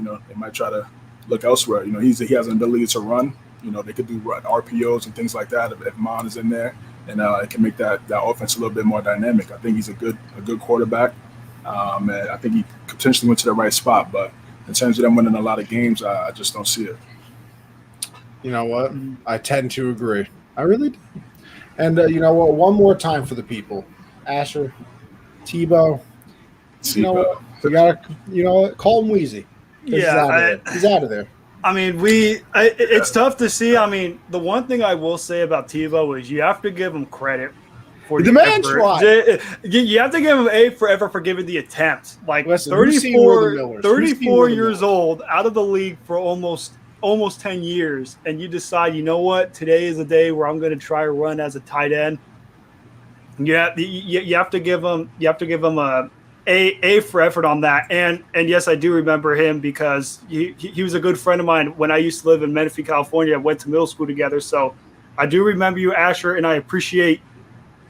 try to look elsewhere. He has an ability to run. They could do RPOs and things like that if Mon is in there, and it can make that offense a little bit more dynamic. I think he's a good quarterback, and I think he potentially went to the right spot. But in terms of them winning a lot of games, I just don't see it. You know what? I tend to agree. I really do. And you know what? One more time for the people, Asher, Tebow. You know what? You gotta call him Wheezy. Yeah, he's out of there. I mean, it's tough to see. I mean, the one thing I will say about Tebow is you have to give him credit for the man tried. You have to give him A for giving the attempt. Like, listen, 34 years old, out of the league for almost 10 years, and you decide, you know what, today is a day where I'm going to try to run as a tight end. You have to give him a for effort on that. And yes, I do remember him because he was a good friend of mine when I used to live in Menifee, California. I went to middle school together. So I do remember you, Asher, and I appreciate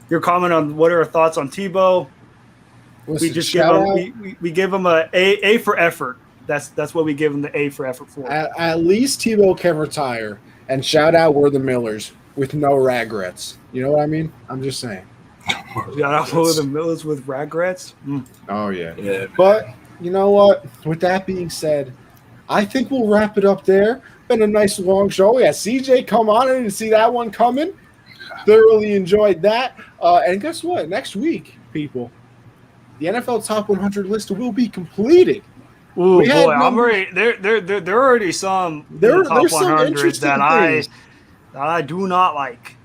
your comment on what are our thoughts on Tebow. Listen, we give him a for effort. That's what we give him the A for effort for. At least Tebow can retire. And shout out, we're the Millers with no regrets. You know what I mean? I'm just saying. Shout out for the Millers with regrets. Oh, yeah. But you know what? With that being said, I think we'll wrap it up there. Been a nice long show. Yeah, CJ, come on in and see that one coming. Thoroughly enjoyed that. And guess what? Next week, people, the NFL Top 100 list will be completed. Oh boy, I'm already there are already some top 100 that I do not like.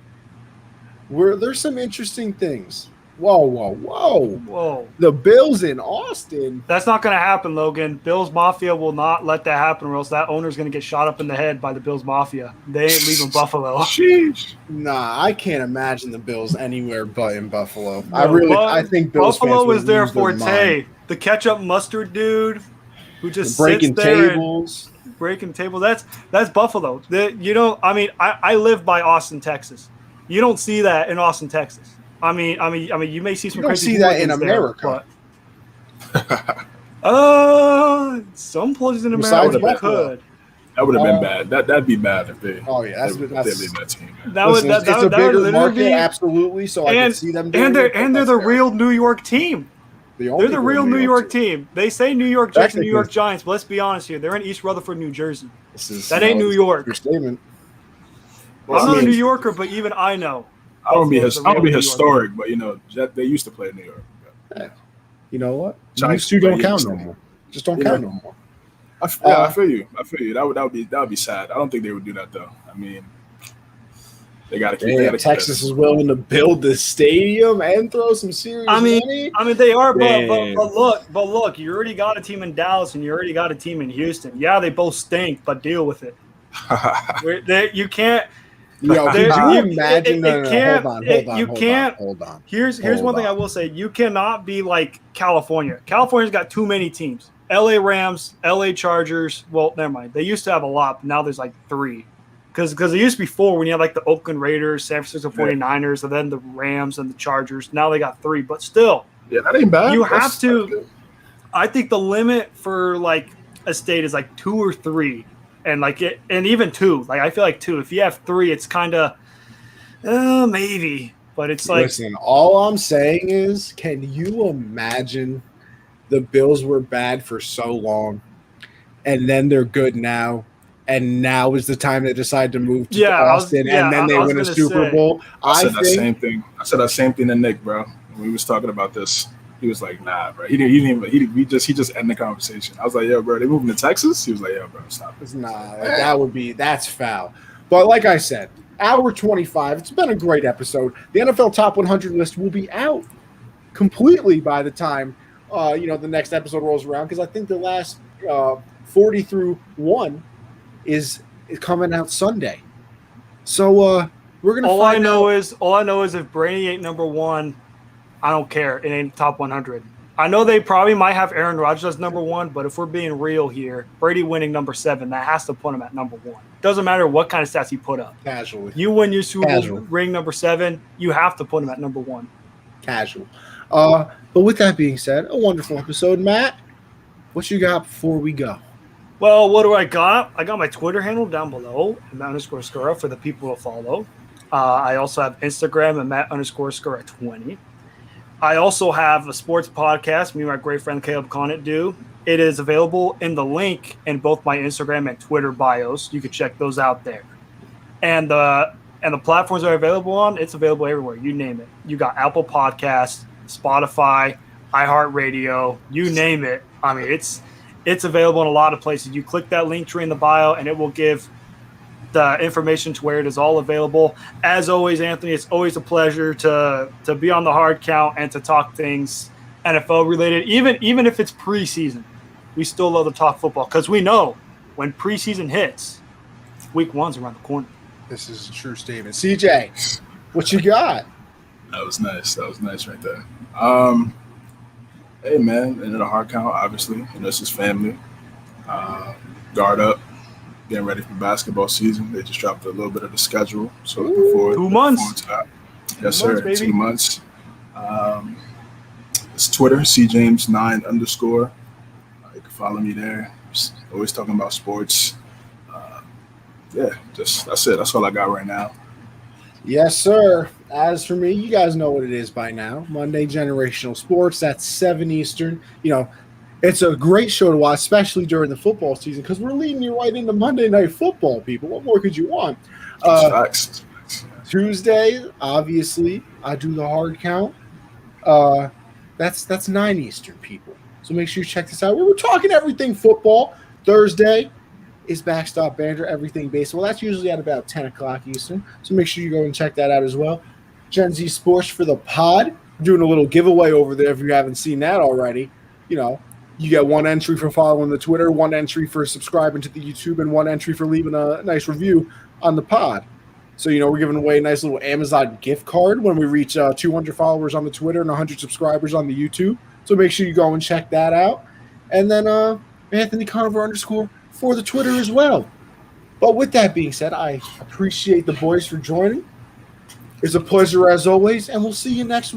There's some interesting things. Whoa. The Bills in Austin. That's not going to happen, Logan. Bills Mafia will not let that happen, or else that owner's going to get shot up in the head by the Bills Mafia. They ain't leaving Buffalo. Sheesh. Nah, I can't imagine the Bills anywhere but in Buffalo. No, I think Bills Buffalo fans was their forte. mind. The ketchup mustard dude who just breaking sits there tables. Breaking tables. That's Buffalo. I live by Austin, Texas. You don't see that in Austin, Texas. I mean, you may see some. You don't see that in America. Some places in America you could. That would have been bad. That'd be bad if they. Oh yeah, they leave that team. It's a bigger market, absolutely. So I can see them doing it. And they're the real New York team. They're the real New York team. They say New York Jets and New York Giants, but let's be honest here. They're in East Rutherford, New Jersey. That ain't New York. Your statement. I'm not a New Yorker, but even I know. I don't be historic, but they used to play in New York. Yeah. You know what? Giants don't count no more. Just don't count no more. I feel you. That would be sad. I don't think they would do that though. I mean, they got to keep. Texas is willing to build the stadium and throw some serious money. I mean, they are, but look, you already got a team in Dallas and you already got a team in Houston. Yeah, they both stink, but deal with it. You can't. Yo, could you imagine? Hold on. Here's one thing I will say: you cannot be like California. California's got too many teams: L.A. Rams, L.A. Chargers. Well, never mind. They used to have a lot, but now there's like 3. Because it used to be 4 when you had like the Oakland Raiders, San Francisco 49ers, and then the Rams and the Chargers. Now they got 3, but still, yeah, that ain't bad. You have to. I think the limit for like a state is like 2 or 3. And even 2. Like I feel like 2. If you have 3, it's kind of maybe. But it's like, listen. All I'm saying is, can you imagine the Bills were bad for so long, and then they're good now, and now is the time they decide to move to Austin, and then they win a Super Bowl. I said that same thing. I said that same thing to Nick, bro. When we was talking about this. He was like, nah, bro. He just ended the conversation. I was like, yo, bro, they moving to Texas? He was like, yo, bro, stop it. Nah, that's foul. But like I said, hour 25, it's been a great episode. The NFL Top 100 list will be out completely by the time, the next episode rolls around, because I think the last 40 through 1 is coming out Sunday. So we're going to all I know is if Brady ain't number 1, I don't care. It ain't top 100. I know they probably might have Aaron Rodgers as number 1, but if we're being real here, Brady winning number 7, that has to put him at number 1. Doesn't matter what kind of stats he put up. Casually. You win your Super Bowl ring number 7, you have to put him at number 1. Casual. But with that being said, a wonderful episode. Matt, what you got before we go? Well, what do I got? I got my Twitter handle down below, Matt_Skura, for the people to follow. I also have Instagram at Matt_Skura20. I also have a sports podcast me and my great friend Caleb Conant do. It is available in the link in both my Instagram and Twitter bios. You can check those out there. And the platforms are available on, it's available everywhere. You name it. You got Apple Podcasts, Spotify, iHeartRadio, you name it. I mean, it's available in a lot of places. You click that link tree in the bio and it will give the information to where it is all available. As always, Anthony, it's always a pleasure to be on the hard count and to talk things NFL related, even if it's preseason. We still love to talk football because we know when preseason hits, week 1's around the corner. This is a true statement. CJ, what you got? That was nice right there. Hey man, and the hard count, obviously, and this is family. Guard up. Getting ready for basketball season. They just dropped a little bit of the schedule. So looking forward 2 months. To that. Yes, sir. 2 months. It's Twitter, cjames9_. You can follow me there. Just always talking about sports. That's it. That's all I got right now. Yes, sir. As for me, you guys know what it is by now. Monday Generational Sports. That's 7 Eastern. It's a great show to watch, especially during the football season, because we're leading you right into Monday Night Football, people. What more could you want? Facts. Tuesday, obviously, I do the hard count. That's 9 Eastern, people. So make sure you check this out. We're talking everything football. Thursday is Backstop Banter, everything baseball. That's usually at about 10 o'clock Eastern. So make sure you go and check that out as well. Gen Z Sports for the pod. I'm doing a little giveaway over there if you haven't seen that already. You get 1 entry for following the Twitter, 1 entry for subscribing to the YouTube, and 1 entry for leaving a nice review on the pod. So, we're giving away a nice little Amazon gift card when we reach 200 followers on the Twitter and 100 subscribers on the YouTube. So make sure you go and check that out. And then Anthony Conover _ for the Twitter as well. But with that being said, I appreciate the boys for joining. It's a pleasure as always, and we'll see you next week.